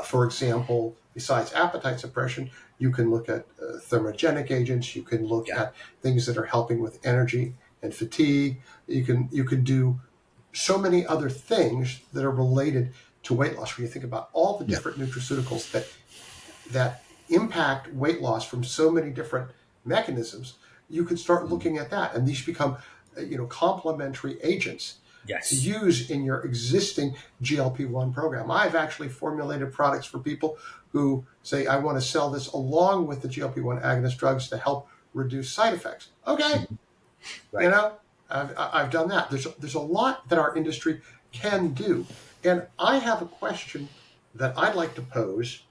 for example, besides appetite suppression? You can look at thermogenic agents. You can look Yeah. at things that are helping with energy and fatigue. You can do so many other things that are related to weight loss. When you think about all the different nutraceuticals that impact weight loss from so many different mechanisms, you could start looking at that, and these become, complementary agents to Yes. use in your existing GLP-1 program. I've actually formulated products for people who say, I want to sell this along with the GLP-1 agonist drugs to help reduce side effects. Okay, Right. you know, I've done that. There's a lot that our industry can do, and I have a question that I'd like to pose.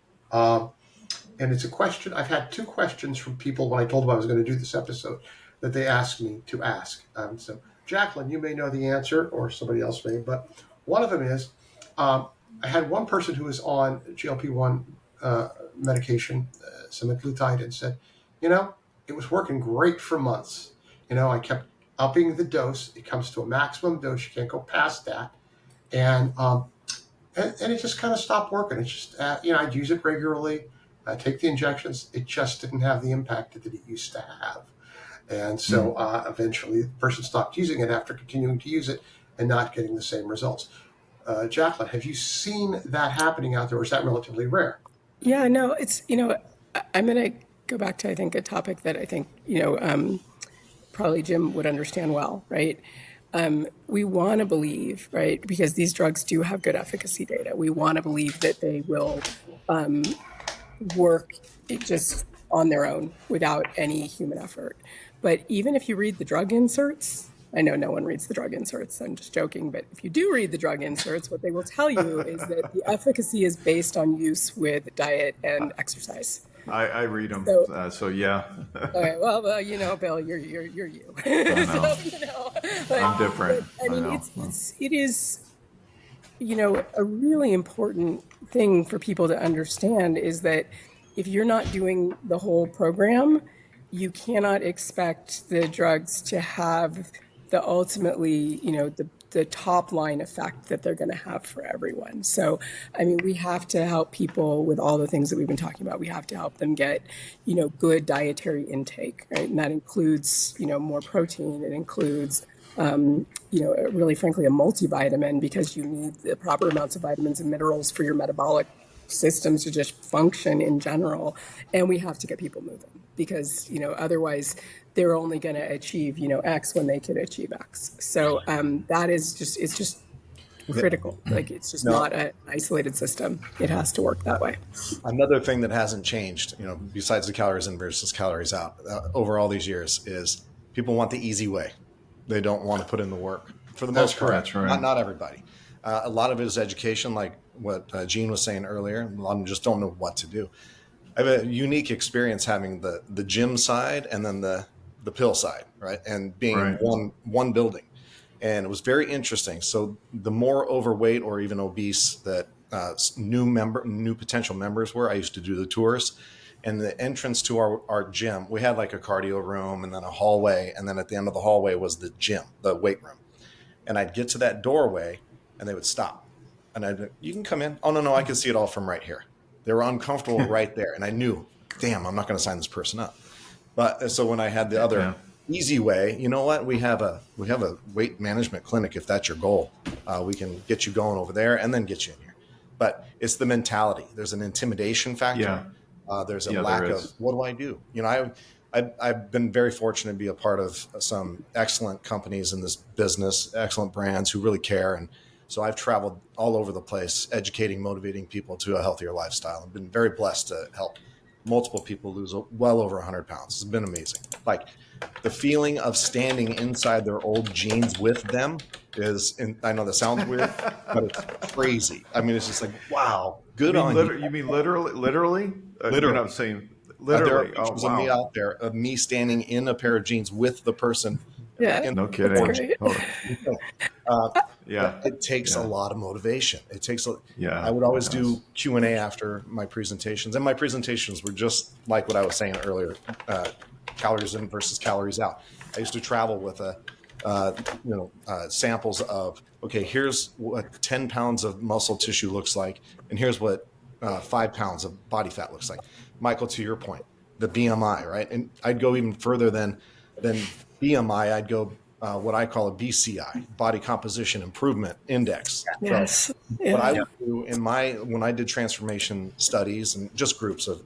And it's a question. I've had two questions from people when I told them I was going to do this episode that they asked me to ask. So, Jacqueline, you may know the answer, or somebody else may, but one of them is, I had one person who was on GLP-1 medication, semaglutide, and said, it was working great for months. I kept upping the dose. It comes to a maximum dose. You can't go past that. And it just kind of stopped working. It's just, I'd use it regularly, take the injections. It just didn't have the impact that it used to have. And so eventually the person stopped using it after continuing to use it and not getting the same results. Jacqueline, have you seen that happening out there, or is that relatively rare? Yeah, no, it's, I'm going to go back to, I think, a topic that I think, probably Jim would understand well, right? We want to believe, right, because these drugs do have good efficacy data. We want to believe that they will work just on their own without any human effort. But even if you read the drug inserts, I know no one reads the drug inserts, I'm just joking, but if you do read the drug inserts, what they will tell you is that the efficacy is based on use with diet and exercise. I read them, so yeah. Okay, well, Bill, you're you. I know. But, I'm different. I mean, I know. it is, a really important thing for people to understand is that if you're not doing the whole program, you cannot expect the drugs to have the ultimately, the top line effect that they're going to have for everyone. So, I mean, we have to help people with all the things that we've been talking about. We have to help them get, good dietary intake, right? And that includes, more protein. It includes, really frankly, a multivitamin, because you need the proper amounts of vitamins and minerals for your metabolic systems to just function in general. And we have to get people moving, because, otherwise they're only going to achieve, X when they could achieve X. So that is just, it's just critical. Like, it's just not an isolated system. It has to work that way. Another thing that hasn't changed, besides the calories in versus calories out, over all these years, is people want the easy way. They don't want to put in the work. For the most part, correct, right. not everybody. A lot of it is education, like what Gene was saying earlier. A lot of them just don't know what to do. I have a unique experience having the gym side and then the pill side, right? And being Right. in one building. And it was very interesting. So the more overweight or even obese that new potential members were, I used to do the tours. And the entrance to our gym, we had like a cardio room and then a hallway. And then at the end of the hallway was the gym, the weight room. And I'd get to that doorway and they would stop. And I'd be, you can come in. Oh, no, I can see it all from right here. They were uncomfortable right there. And I knew, damn, I'm not going to sign this person up. But so when I had the other easy way, you know what? We have a weight management clinic. If that's your goal, we can get you going over there and then get you in here. But it's the mentality. There's an intimidation factor. Yeah. There's a lack of, what do I do? I've been very fortunate to be a part of some excellent companies in this business, excellent brands who really care. And so I've traveled all over the place, educating, motivating people to a healthier lifestyle. I've been very blessed to help multiple people lose well over 100 pounds. It's been amazing. Like, the feeling of standing inside their old jeans with them is, and I know that sounds weird, but it's crazy. I mean, it's just like, wow, good on you. You mean literally? Literally. I'm saying There are literally. pictures of me out there, of me standing in a pair of jeans with the person. Yeah. No kidding. It takes a lot of motivation. It takes Yeah, I would always it do Q&A after my presentations, and my presentations were just like what I was saying earlier. calories in versus calories out. I used to travel with samples of, okay, here's what 10 pounds of muscle tissue looks like, and here's what 5 pounds of body fat looks like. Michael, to your point, the BMI, right? And I'd go even further than BMI. I'd go what I call a BCI, Body Composition Improvement Index. Yes. So Yeah. what I would do when I did transformation studies and just groups of,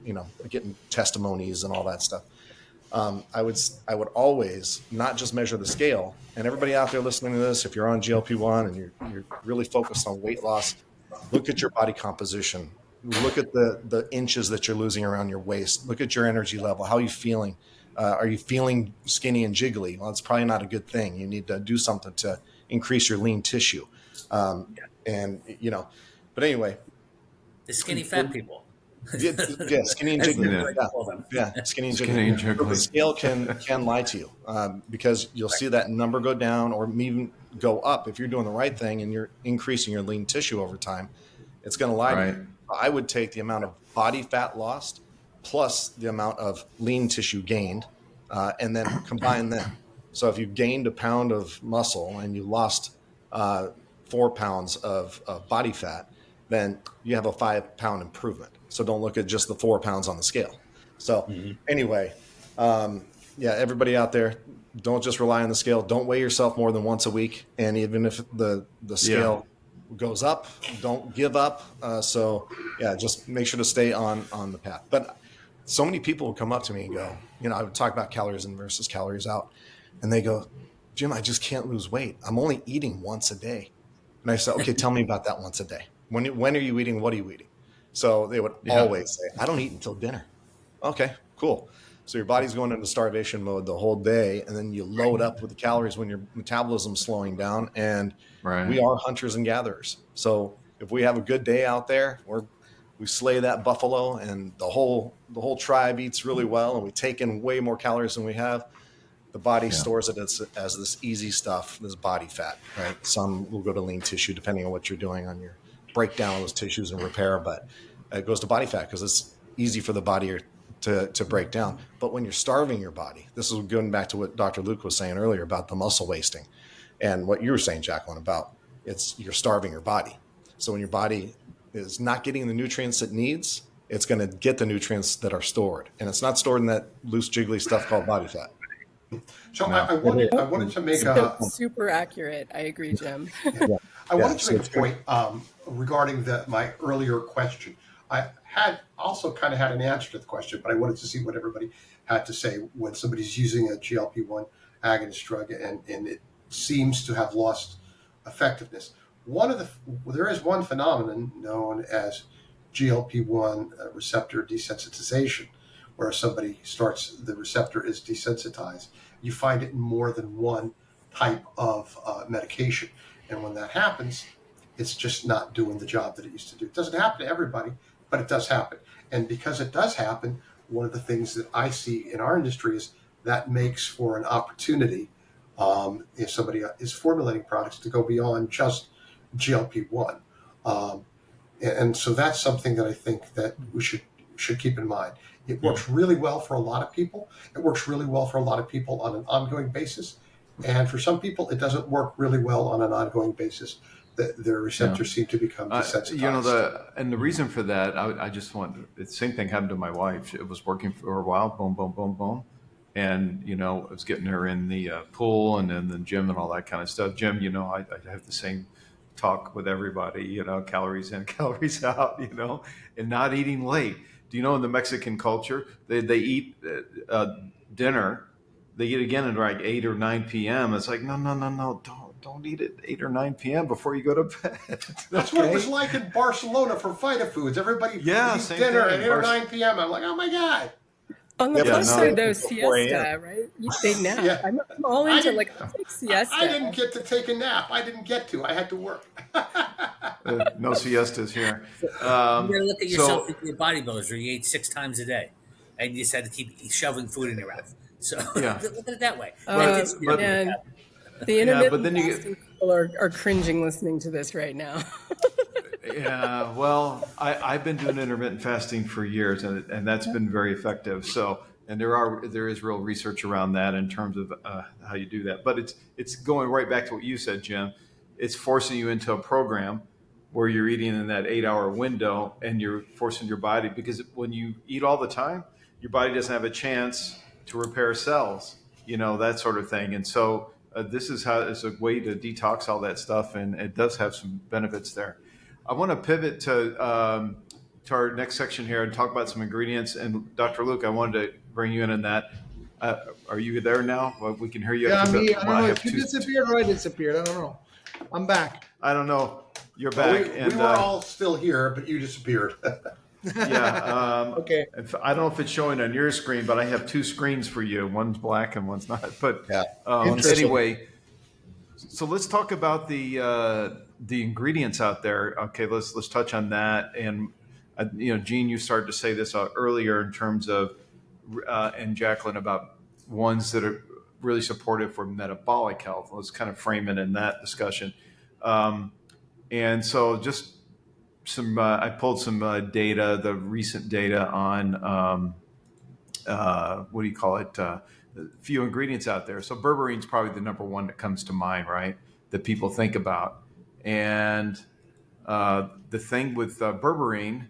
getting testimonies and all that stuff, I would always not just measure the scale. And everybody out there listening to this, if you're on GLP-1 and you're really focused on weight loss, look at your body composition. Look at the inches that you're losing around your waist. Look at your energy level. How are you feeling? Are you feeling skinny and jiggly? Well, it's probably not a good thing. You need to do something to increase your lean tissue. But anyway. The skinny fat people. Yeah, skinny and jiggly. Yeah, skinny and jiggly. The scale can lie to you because you'll see that number go down or even go up. If you're doing the right thing and you're increasing your lean tissue over time, it's going to lie to you. I would take the amount of body fat lost plus the amount of lean tissue gained and then combine them. So if you gained a pound of muscle and you lost 4 pounds of body fat, then you have a 5 pound improvement. So don't look at just the 4 pounds on the scale. So anyway, everybody out there, don't just rely on the scale. Don't weigh yourself more than once a week. And even if the scale goes up, don't give up. Just make sure to stay on the path. But so many people will come up to me and go, I would talk about calories in versus calories out. And they go, Jim, I just can't lose weight. I'm only eating once a day. And I said, okay, tell me about that once a day. When are you eating? What are you eating? So they would always say, I don't eat until dinner. Okay, cool. So your body's going into starvation mode the whole day, and then you load up with the calories when your metabolism's slowing down. And we are hunters and gatherers. So if we have a good day out there, we slay that buffalo, and the whole tribe eats really well, and we take in way more calories than we have. The body stores it as this easy stuff, this body fat, right? Some will go to lean tissue depending on what you're doing on your breakdown of those tissues and repair, but it goes to body fat because it's easy for the body to break down. But when you're starving your body, this is going back to what Dr. Luke was saying earlier about the muscle wasting and what you were saying, Jacqueline, about you're starving your body. So when your body is not getting the nutrients it needs, it's going to get the nutrients that are stored. And it's not stored in that loose, jiggly stuff called body fat. So I wanted to make super accurate. I agree, Jim. I wanted to make a point regarding my earlier question. I had also kind of had an answer to the question, but I wanted to see what everybody had to say when somebody's using a GLP-1 agonist drug and it seems to have lost effectiveness. There is one phenomenon known as GLP-1 receptor desensitization, where the receptor is desensitized. You find it in more than one type of medication. And when that happens, it's just not doing the job that it used to do. It doesn't happen to everybody, but it does happen. And because it does happen, one of the things that I see in our industry is that makes for an opportunity if somebody is formulating products to go beyond just GLP-1. And so that's something that I think that we should keep in mind. It works really well for a lot of people. It works really well for a lot of people on an ongoing basis. And for some people, it doesn't work really well on an ongoing basis. Their receptors seem to become desensitized. And the reason for that, I just want, the same thing happened to my wife. It was working for a while, boom, boom, boom, boom. And, it was getting her in the pool and then the gym and all that kind of stuff. Jim, I have the same talk with everybody, calories in, calories out, and not eating late. Do you know in the Mexican culture, they eat dinner, they eat again at like 8 or 9 p.m. It's like, no, don't eat at 8 or 9 p.m. before you go to bed. That's what it was like in Barcelona for Vita Foods. Everybody eats dinner at 8 or 9 p.m. I'm like, oh my God. On the plus side, though, siesta, right? They nap. I'm all into I'll take siesta. I didn't get to take a nap. I had to work. No siestas here. You got to look at yourself like your bodybuilders where you ate 6 times a day and you just had to keep shoving food in your mouth. So look at it that way. The intermittent fasting people are cringing listening to this right now. Well, I've been doing intermittent fasting for years, and that's been very effective. So, and there is real research around that in terms of how you do that. But it's going right back to what you said, Jim. It's forcing you into a program where you're eating in that 8 hour window, and you're forcing your body, because when you eat all the time, your body doesn't have a chance to repair cells, that sort of thing. And so this is a way to detox all that stuff, and it does have some benefits there. I want to pivot to our next section here and talk about some ingredients. And Dr. Luke, I wanted to bring you in on that. Are you there now? Well, we can hear you. Yeah, me. I don't know if you disappeared or I disappeared. I don't know. I'm back. I don't know. You're back. We were all still here, but you disappeared. Yeah. Okay. I don't know if it's showing on your screen, but I have two screens for you. One's black and one's not. But anyway, so let's talk about the ingredients out there. Okay, let's touch on that. And Gene, you started to say this earlier in terms of, and Jacqueline, about ones that are really supportive for metabolic health. Let's kind of frame it in that discussion. And so just I pulled some data, the recent data on, what do you call it? A few ingredients out there. So berberine is probably the number one that comes to mind, right? That people think about. And the thing with berberine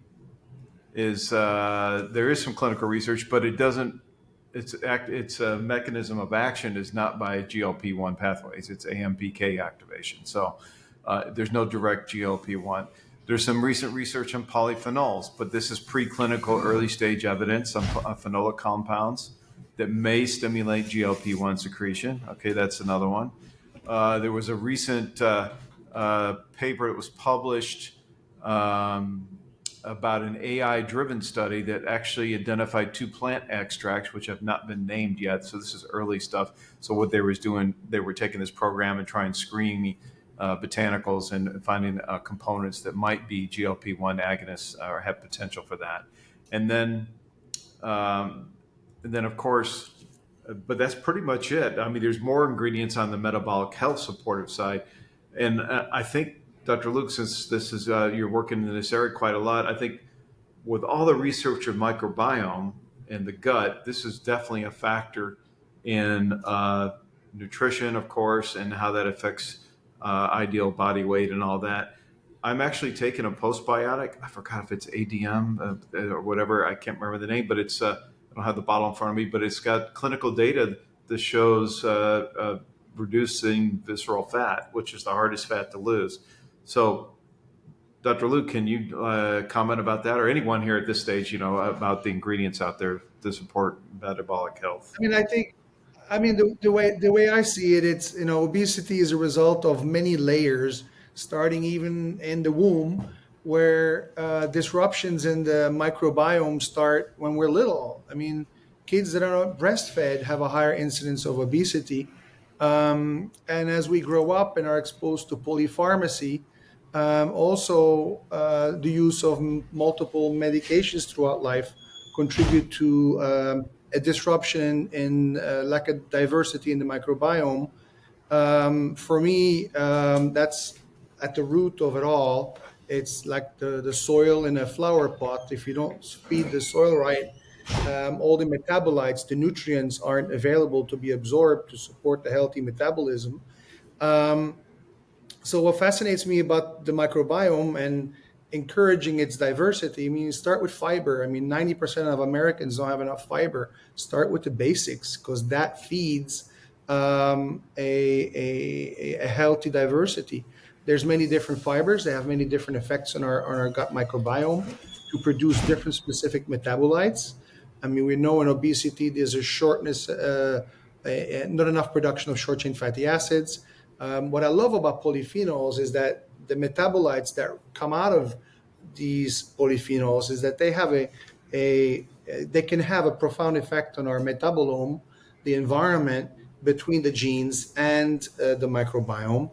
is there is some clinical research, but it doesn't. Its mechanism of action is not by GLP-1 pathways. It's AMPK activation. So there's no direct GLP-1. There's some recent research on polyphenols, but this is preclinical early stage evidence on phenolic compounds that may stimulate GLP-1 secretion. Okay, that's another one. There was a recent paper that was published about an AI-driven study that actually identified 2 plant extracts, which have not been named yet. So this is early stuff. So what they were doing, they were taking this program and trying to screen botanicals and finding components that might be GLP-1 agonists or have potential for that. And then of course, but that's pretty much it. I mean, there's more ingredients on the metabolic health supportive side. And I think, Dr. Luke, since this is you're working in this area quite a lot, I think with all the research of microbiome and the gut, this is definitely a factor in nutrition, of course, and how that affects ideal body weight and all that. I'm actually taking a postbiotic. I forgot if it's ADM or whatever. I can't remember the name, but it's I don't have the bottle in front of me, but it's got clinical data that shows reducing visceral fat, which is the hardest fat to lose. So, Dr. Luke, can you comment about that, or anyone here at this stage, about the ingredients out there to support metabolic health? I mean, the way I see it, it's, obesity is a result of many layers, starting even in the womb, where disruptions in the microbiome start when we're little. I mean, kids that are not breastfed have a higher incidence of obesity. And as we grow up and are exposed to polypharmacy, also the use of multiple medications throughout life contribute to a disruption in lack of diversity in the microbiome. For me, that's at the root of it all. It's like the soil in a flower pot. If you don't feed the soil right, all the metabolites, the nutrients aren't available to be absorbed to support the healthy metabolism. So what fascinates me about the microbiome and encouraging its diversity, I mean, start with fiber. I mean, 90% of Americans don't have enough fiber. Start with the basics, because that feeds a healthy diversity. There's many different fibers. They have many different effects on our gut microbiome to produce different specific metabolites. I mean, we know in obesity there's a shortness, not enough production of short-chain fatty acids. What I love about polyphenols is that the metabolites that come out of these polyphenols is that they have they can have a profound effect on our metabolome, the environment between the genes and the microbiome.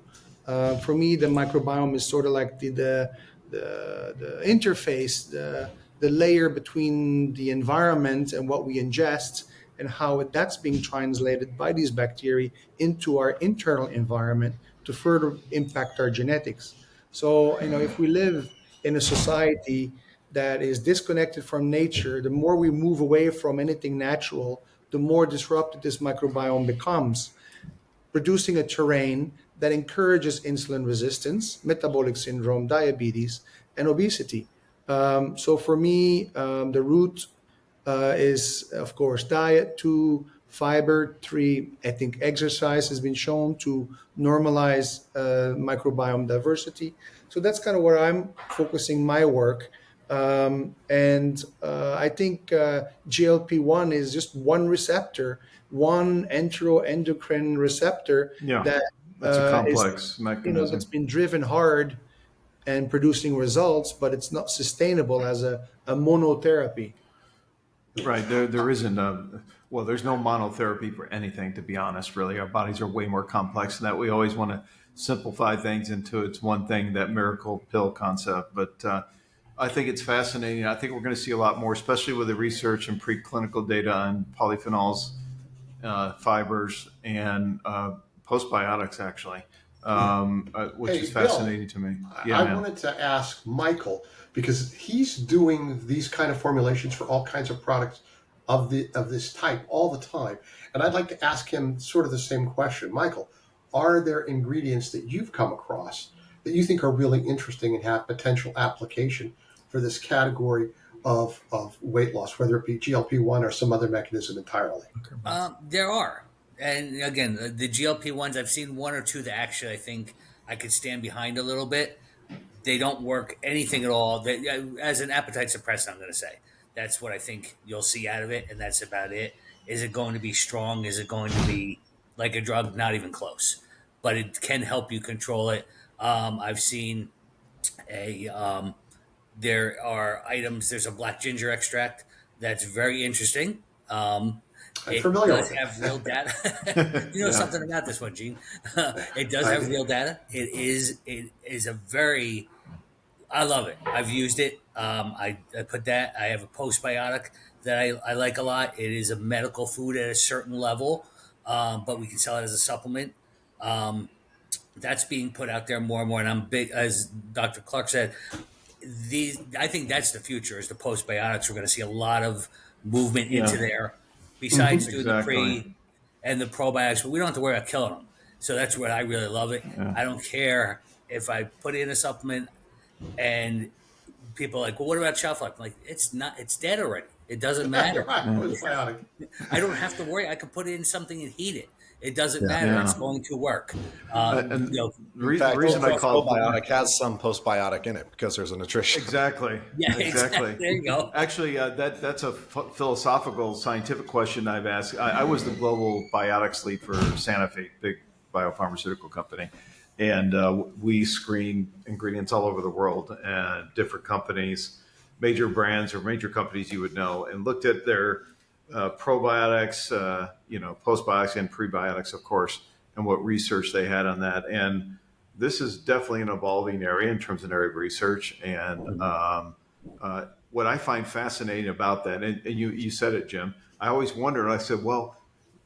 For me, the microbiome is sort of like the interface, the layer between the environment and what we ingest, and how that's being translated by these bacteria into our internal environment to further impact our genetics. So, if we live in a society that is disconnected from nature, the more we move away from anything natural, the more disrupted this microbiome becomes, producing a terrain that encourages insulin resistance, metabolic syndrome, diabetes, and obesity. So for me, the root is, of course, diet. 2, fiber. 3, I think exercise has been shown to normalize microbiome diversity. So that's kind of where I'm focusing my work. And I think GLP-1 is just one receptor, one enteroendocrine receptor Yeah, that that's a is, complex mechanism. that's been driven hard and producing results, but it's not sustainable as a monotherapy. Right. There isn't well, there's no monotherapy for anything, to be honest, really. Our bodies are way more complex than that. We always want to simplify things into it's one thing, that miracle pill concept. But I think it's fascinating. I think we're going to see a lot more, especially with the research and preclinical data on polyphenols, fibers, and postbiotics, actually, which Hey, is Bill, fascinating to me. I Man. wanted to ask Michael, because he's doing these kind of formulations for all kinds of products of this type all the time. And I'd like to ask him sort of the same question. Michael, are there ingredients that you've come across that you think are really interesting and have potential application for this category of weight loss, whether it be GLP-1 or some other mechanism entirely? There are. And again, the GLP ones, I've seen one or two that actually I think I could stand behind a little bit. They don't work anything at all. As an appetite suppressant, I'm going to say that's what I think you'll see out of it, and that's about it. Is it going to be strong? Is it going to be like a drug? Not even close. But it can help you control it. I've seen a there are items. There's a black ginger extract that's very interesting. I'm It familiar does with have it. real data. You know Yeah. something about this one, Gene. It does I have do. real data. It is a very I love it. I've used it. I put that. I have a postbiotic that I like a lot. It is a medical food at a certain level, but we can sell it as a supplement. Um, that's being put out there more and more. And I'm big, as Dr. Clark said, I think that's the future is the postbiotics. We're going to see a lot of movement into Yeah. there besides doing the Exactly. pre and the probiotics, but we don't have to worry about killing them. So that's where I really love it. Yeah. I don't care if I put in a supplement and people are like, well, what about shelf life? I'm like, it's dead already. It doesn't You're matter. right, postbiotic. I don't have to worry. I can put in something and heat it. It doesn't Yeah. matter. It's Yeah. going to work. And You know, the In fact, reason I call probiotic has some postbiotic in it because there's a nutrition. exactly, yeah, exactly. There you go. Actually, that's a philosophical, scientific question I've asked. I was the global biotics lead for Sanofi, big biopharmaceutical company, and we screen ingredients all over the world, different companies, major brands or major companies you would know, and looked at their probiotics, postbiotics and prebiotics, of course, and what research they had on that. And this is definitely an evolving area in terms of area of research. And what I find fascinating about that, and you said it, Jim, I always wondered, I said, well,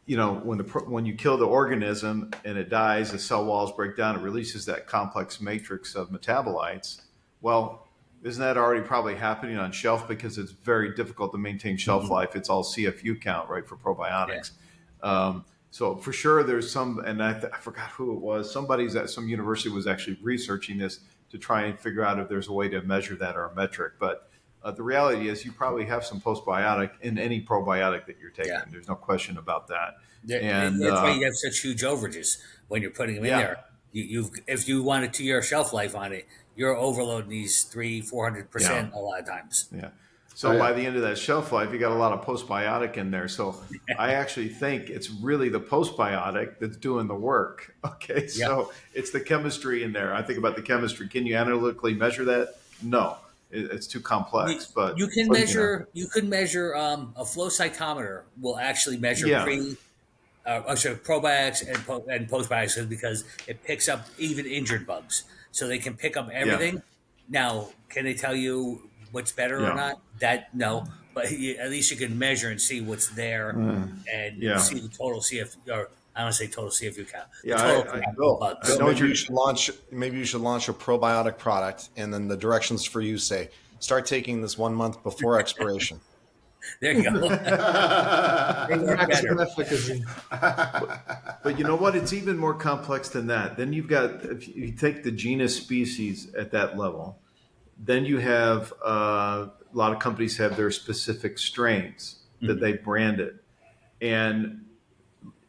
when you kill the organism and it dies, the cell walls break down, it releases that complex matrix of metabolites. Well, isn't that already probably happening on shelf because it's very difficult to maintain shelf life? It's all CFU count, right, for probiotics. So for sure, there's some, and I forgot who it was. Somebody's at some university was actually researching this to try and figure out if there's a way to measure that or a metric. But the reality is, you probably have some postbiotic in any probiotic that you're taking. Yeah. There's no question about that. And And that's why you have such huge overages when you're putting them in Yeah. there. If you want a 2 year shelf life on it, you're overloading these 400% a lot of times. Yeah. So yeah. by the end of that shelf life, you got a lot of postbiotic in there. So I actually think it's really the postbiotic that's doing the work. Okay. So it's the chemistry in there. I think about the chemistry. Can you analytically measure that? No, it's too complex. But You can measure. You could measure a flow cytometer will actually measure Yeah. probiotics and postbiotics because it picks up even injured bugs, so they can pick up everything. Now, can they tell you what's better or Yeah. not? That no, but at least you can measure and see what's there and Yeah. see the total CF or I don't want to say total CFU count. The Yeah, total I- count of Bill, bugs. know what maybe you're- you should launch a probiotic product, and then the directions for you say start taking this 1 month before expiration. There you go. They work Maximum better. efficacy. But you know what? It's even more complex than that. Then you've got, if you take the genus species at that level, then you have a lot of companies have their specific strains that they branded. And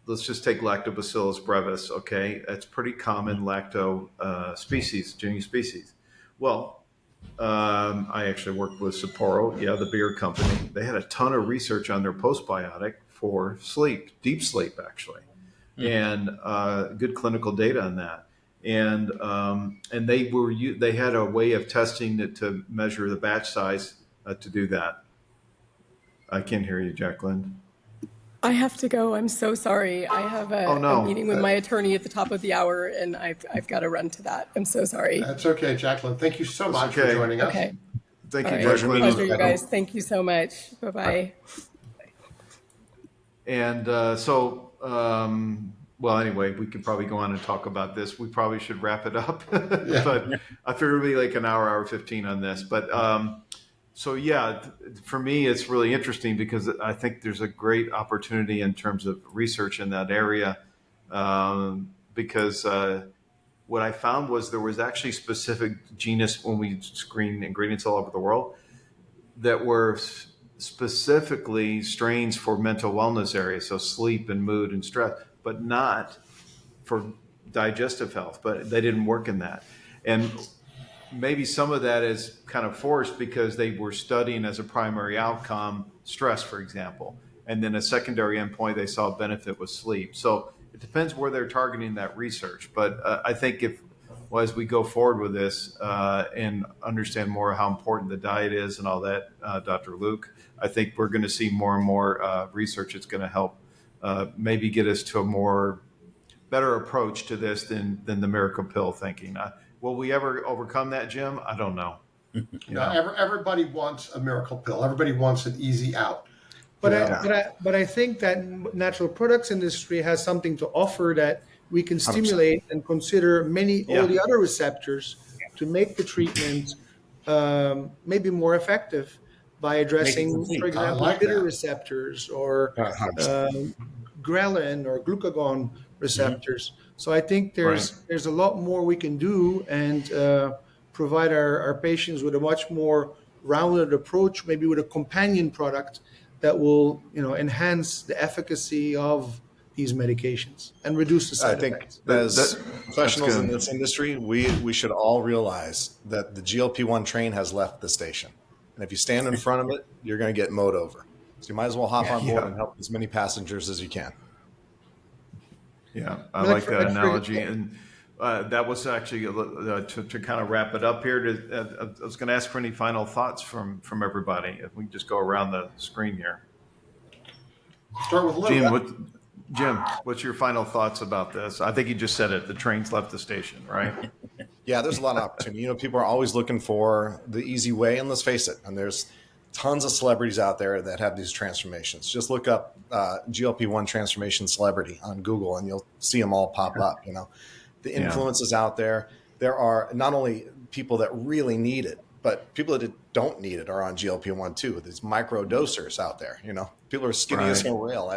let's just take Lactobacillus brevis, okay? That's pretty common lacto species, genus species. Well, I actually worked with Sapporo, the beer company. They had a ton of research on their postbiotic for sleep, deep sleep, actually, and good clinical data on that. And they had a way of testing it to measure the batch size to do that. I can't hear you, Jacqueline. I have to go. I'm so sorry. I have Oh, a no. meeting with my attorney at the top of the hour, and I've got to run to that. I'm so sorry. That's okay, Jacqueline. Thank you so much for okay. joining us. Okay. Thank All you, right. Pleasure Jacqueline. meeting Pleasure, you guys. Thank you so much. Bye-bye. And well, anyway, we could probably go on and talk about this. We probably should wrap it up, but I figured it'd be like an hour 15 on this. But for me, it's really interesting because I think there's a great opportunity in terms of research in that area. Because what I found was there was actually specific genus when we screen ingredients all over the world that were specifically strains for mental wellness areas, so sleep and mood and stress, but not for digestive health. But they didn't work in that. And maybe some of that is kind of forced because they were studying as a primary outcome stress, for example. And then a secondary endpoint, they saw benefit with sleep. So it depends where they're targeting that research. But I think as we go forward with this and understand more how important the diet is and all that, Dr. Luke, I think we're going to see more and more research that's going to help maybe get us to a more better approach to this than the miracle pill thinking. Will we ever overcome that, Jim? I don't know. Everybody wants a miracle pill. Everybody wants an easy out. But I think that natural products industry has something to offer that we can stimulate 100%. And consider all the other receptors to make the treatment maybe more effective by addressing, for example, bitter receptors or ghrelin or glucagon receptors. So I think there's a lot more we can do and provide our patients with a much more rounded approach, maybe with a companion product that will enhance the efficacy of these medications and reduce the side effects. As professionals in this industry, we should all realize that the GLP-1 train has left the station. And if you stand in front of it, you're going to get mowed over. So you might as well hop on board and help as many passengers as you can. Yeah, I like that analogy. And that was actually to kind of wrap it up here. I was going to ask for any final thoughts from everybody. If we can just go around the screen here. Start with Luke. Jim, what's your final thoughts about this? I think you just said it. The train's left the station, right? Yeah, there's a lot of opportunity. People are always looking for the easy way, and let's face it, and there's tons of celebrities out there that have these transformations. Just look up GLP-1 transformation celebrity on Google, and you'll see them all pop up. The influences out there. There are not only people that really need it, but people that don't need it are on GLP-1 too. These micro dosers out there. People are skinny as a rail.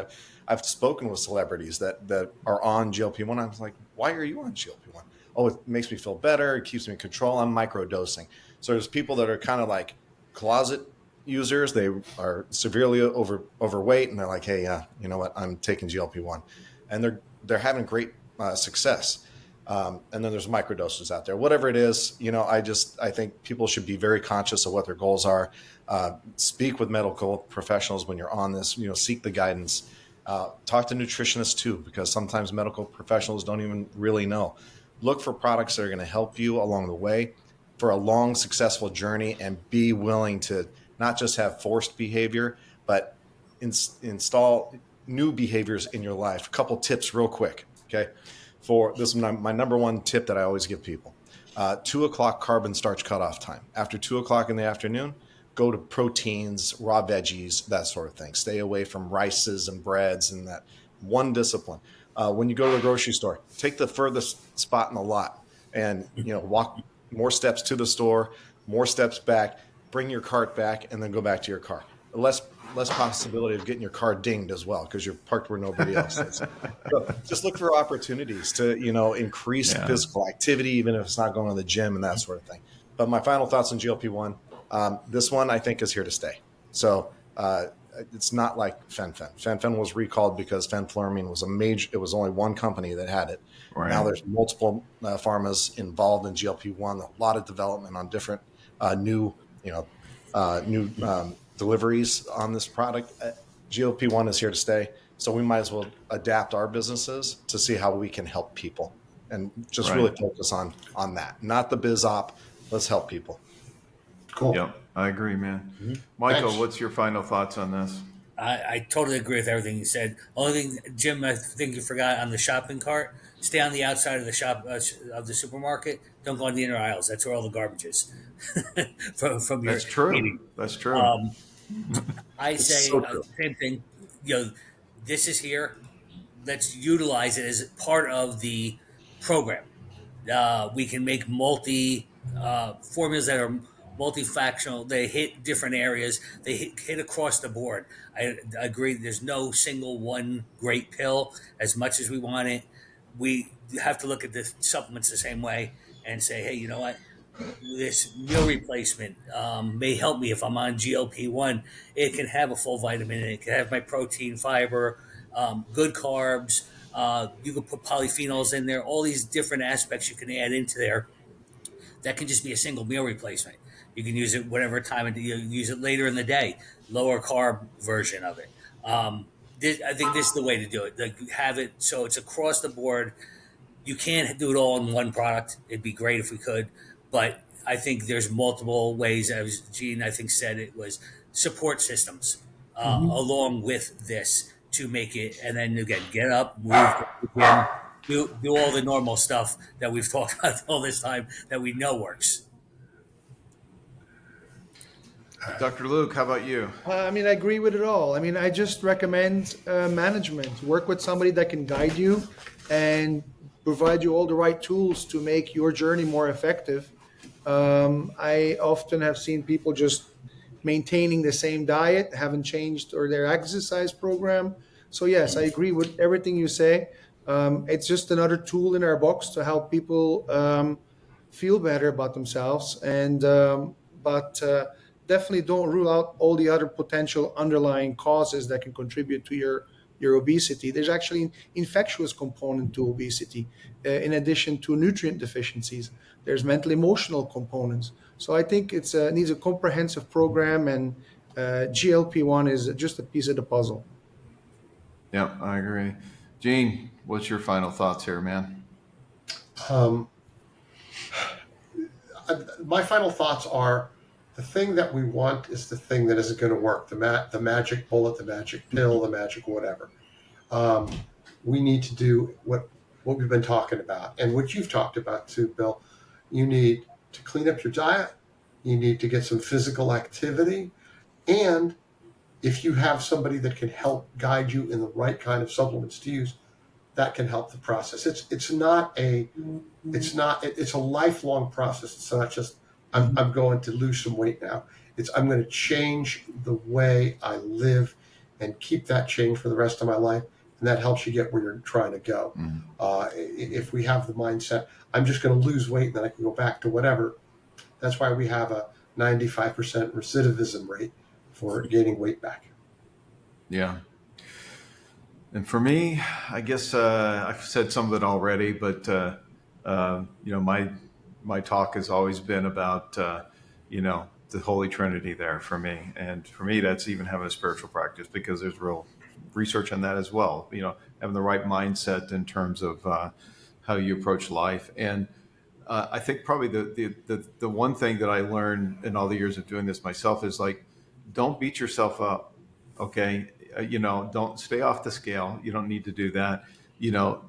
I've spoken with celebrities that are on GLP-1. I was like, why are you on GLP-1? Oh, it makes me feel better. It keeps me in control. I'm microdosing. So there's people that are kind of like closet users. They are severely overweight, and they're like, hey, you know what? I'm taking GLP-1, and they're having great success. And then there's microdoses out there. Whatever it is, I think people should be very conscious of what their goals are. Speak with medical professionals when you're on this. Seek the guidance. Talk to nutritionists too, because sometimes medical professionals don't even really know. Look for products that are going to help you along the way for a long, successful journey, and be willing to not just have forced behavior, but install new behaviors in your life. A couple tips real quick, okay? For this is my number one tip that I always give people. 2 o'clock carb and starch cutoff time. After 2 o'clock in the afternoon, go to proteins, raw veggies, that sort of thing. Stay away from rices and breads and that one discipline. When you go to the grocery store, take the furthest spot in the lot and walk more steps to the store, more steps back. bring your cart back, and then go back to your car. Less possibility of getting your car dinged as well because you're parked where nobody else is. So just look for opportunities to, increase Yeah. physical activity, even if it's not going to the gym and that sort of thing. But my final thoughts on GLP-1, this one I think is here to stay. So it's not like fen-phen. Fen-phen was recalled because fenfluramine was it was only one company that had it. Right. Now there's multiple pharmas involved in GLP-1, a lot of development on different new deliveries on this product. GLP-1 is here to stay. So we might as well adapt our businesses to see how we can help people and just really focus on that, not the biz op. Let's help people. Cool. Yep, I agree, man. Mm-hmm. Michael, Thanks. what's your final thoughts on this? I totally agree with everything you said. Only thing, Jim, I think you forgot on the shopping cart. Stay on the outside of the shop of the supermarket. Don't go on the inner aisles. That's where all the garbage is from your That's true. eating. That's true. I It's say so true. same thing. This is here. Let's utilize it as part of the program. We can make multi formulas that are multifactional. They hit different areas. They hit across the board. I agree. There's no single one great pill. As much as we want it, we have to look at the supplements the same way and say, hey, you know what? This meal replacement may help me if I'm on GLP-1. It can have a full vitamin. It can have my protein, fiber, good carbs. You can put polyphenols in there. All these different aspects you can add into there. That can just be a single meal replacement. You can use it whatever time you use it later in the day. Lower carb version of it. I think this is the way to do it. Like have it so it's across the board. You can't do it all in one product. It'd be great if we could, but I think there's multiple ways. As Gene, I think said it was support systems along with this to make it, and then again get up, move, go to the gym, do all the normal stuff that we've talked about all this time that we know works. Dr. Luke, how about you? I agree with it all. I just recommend management. Work with somebody that can guide you and provide you all the right tools to make your journey more effective. I often have seen people just maintaining the same diet, haven't changed or their exercise program. So yes, I agree with everything you say. It's just another tool in our box to help people feel better about themselves. But definitely don't rule out all the other potential underlying causes that can contribute to your obesity. There's actually an infectious component to obesity, in addition to nutrient deficiencies. There's mental emotional components. So I think it needs a comprehensive program, and GLP-1 is just a piece of the puzzle. Yeah, I agree. Gene, what's your final thoughts here, man? My final thoughts are the thing that we want is the thing that isn't going to work. The magic bullet, the magic pill, the magic whatever. We need to do what we've been talking about and what you've talked about too, Bill. You need to clean up your diet. You need to get some physical activity. And if you have somebody that can help guide you in the right kind of supplements to use, that can help the process. It's a lifelong process. It's not just I'm going to lose some weight now. I'm going to change the way I live and keep that change for the rest of my life. And that helps you get where you're trying to go. If we have the mindset, I'm just going to lose weight and then I can go back to whatever. That's why we have a 95% recidivism rate for gaining weight back. Yeah. And for me, I guess I've said some of it already, but my talk has always been about the Holy Trinity there for me, and for me that's even having a spiritual practice because there's real research on that as well. Having the right mindset in terms of how you approach life, and I think probably the one thing that I learned in all the years of doing this myself is like, don't beat yourself up. Okay. Don't stay off the scale. You don't need to do that.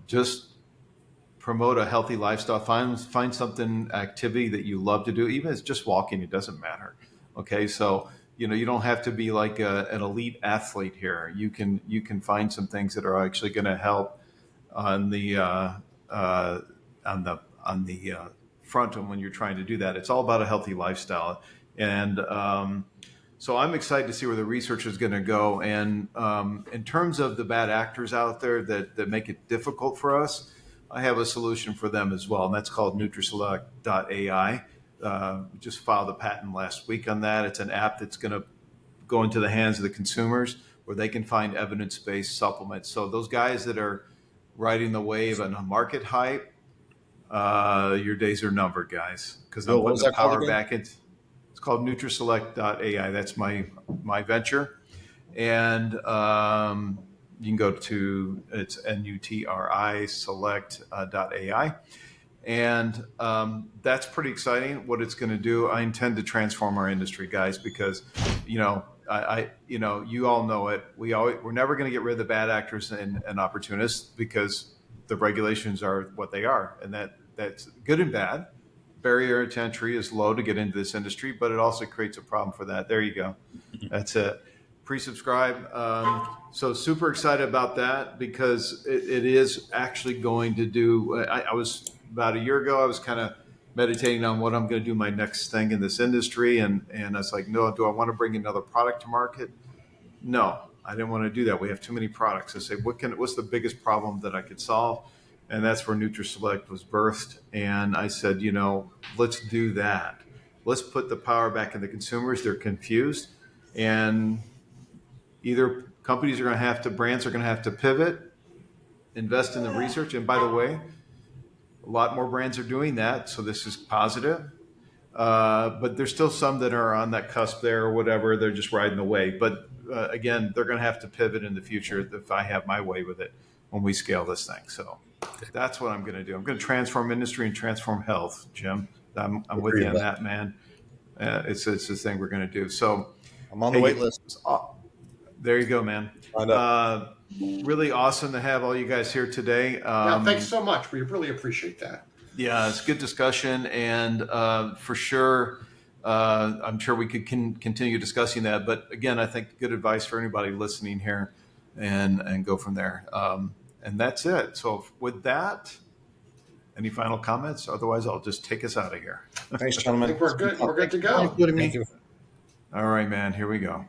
Just promote a healthy lifestyle. Find something activity that you love to do. Even if it's just walking, it doesn't matter. Okay. So, you don't have to be like an elite athlete here. You can find some things that are actually going to help on the front and when you're trying to do that. It's all about a healthy lifestyle. And so I'm excited to see where the research is going to go. And in terms of the bad actors out there that make it difficult for us, I have a solution for them as well, and that's called Nutraceuticals.ai. We just filed a patent last week on that. It's an app that's going to go into the hands of the consumers where they can find evidence-based supplements. So those guys that are riding the wave on a market hype, your days are numbered, guys, because I'm Bill, what putting was the that called power again? back into. It's called Nutraselect.ai. That's my venture, and you can go to it's NUTRI select.ai. And that's pretty exciting what it's going to do. I intend to transform our industry, guys, because, you know, you all know it. We're never going to get rid of the bad actors and opportunists because the regulations are what they are. And that's good and bad. Barrier to entry is low to get into this industry, but it also creates a problem for that. There you go. That's it. Pre-subscribe. So super excited about that because it is actually going to do. I was about a year ago. I was kind of meditating on what I'm going to do my next thing in this industry, and I was like, no, do I want to bring another product to market? No, I didn't want to do that. We have too many products. I say, what's the biggest problem that I could solve? And that's where NutriSelect was birthed. And I said, you know, let's do that. Let's put the power back in the consumers. They're confused, and either companies are going to have to, brands are going to have to pivot, invest in the research. And by the way, a lot more brands are doing that. So this is positive. But there's still some that are on that cusp there or whatever. They're just riding the wave. But again, they're going to have to pivot in the future if I have my way with it when we scale this thing. So that's what I'm going to do. I'm going to transform industry and transform health, Jim. I'm with you on that, man. It's the thing we're going to do. So I'm on the wait list. There you go, man. Really awesome to have all you guys here today. Yeah, thanks so much. We really appreciate that. Yeah, it's good discussion, and for sure, I'm sure we could continue discussing that. But again, I think good advice for anybody listening here, and go from there. And that's it. So with that, any final comments? Otherwise, I'll just take us out of here. Thanks, I gentlemen. think we're good. We're good to go. Including me. Thank you. All right, man. Here we go.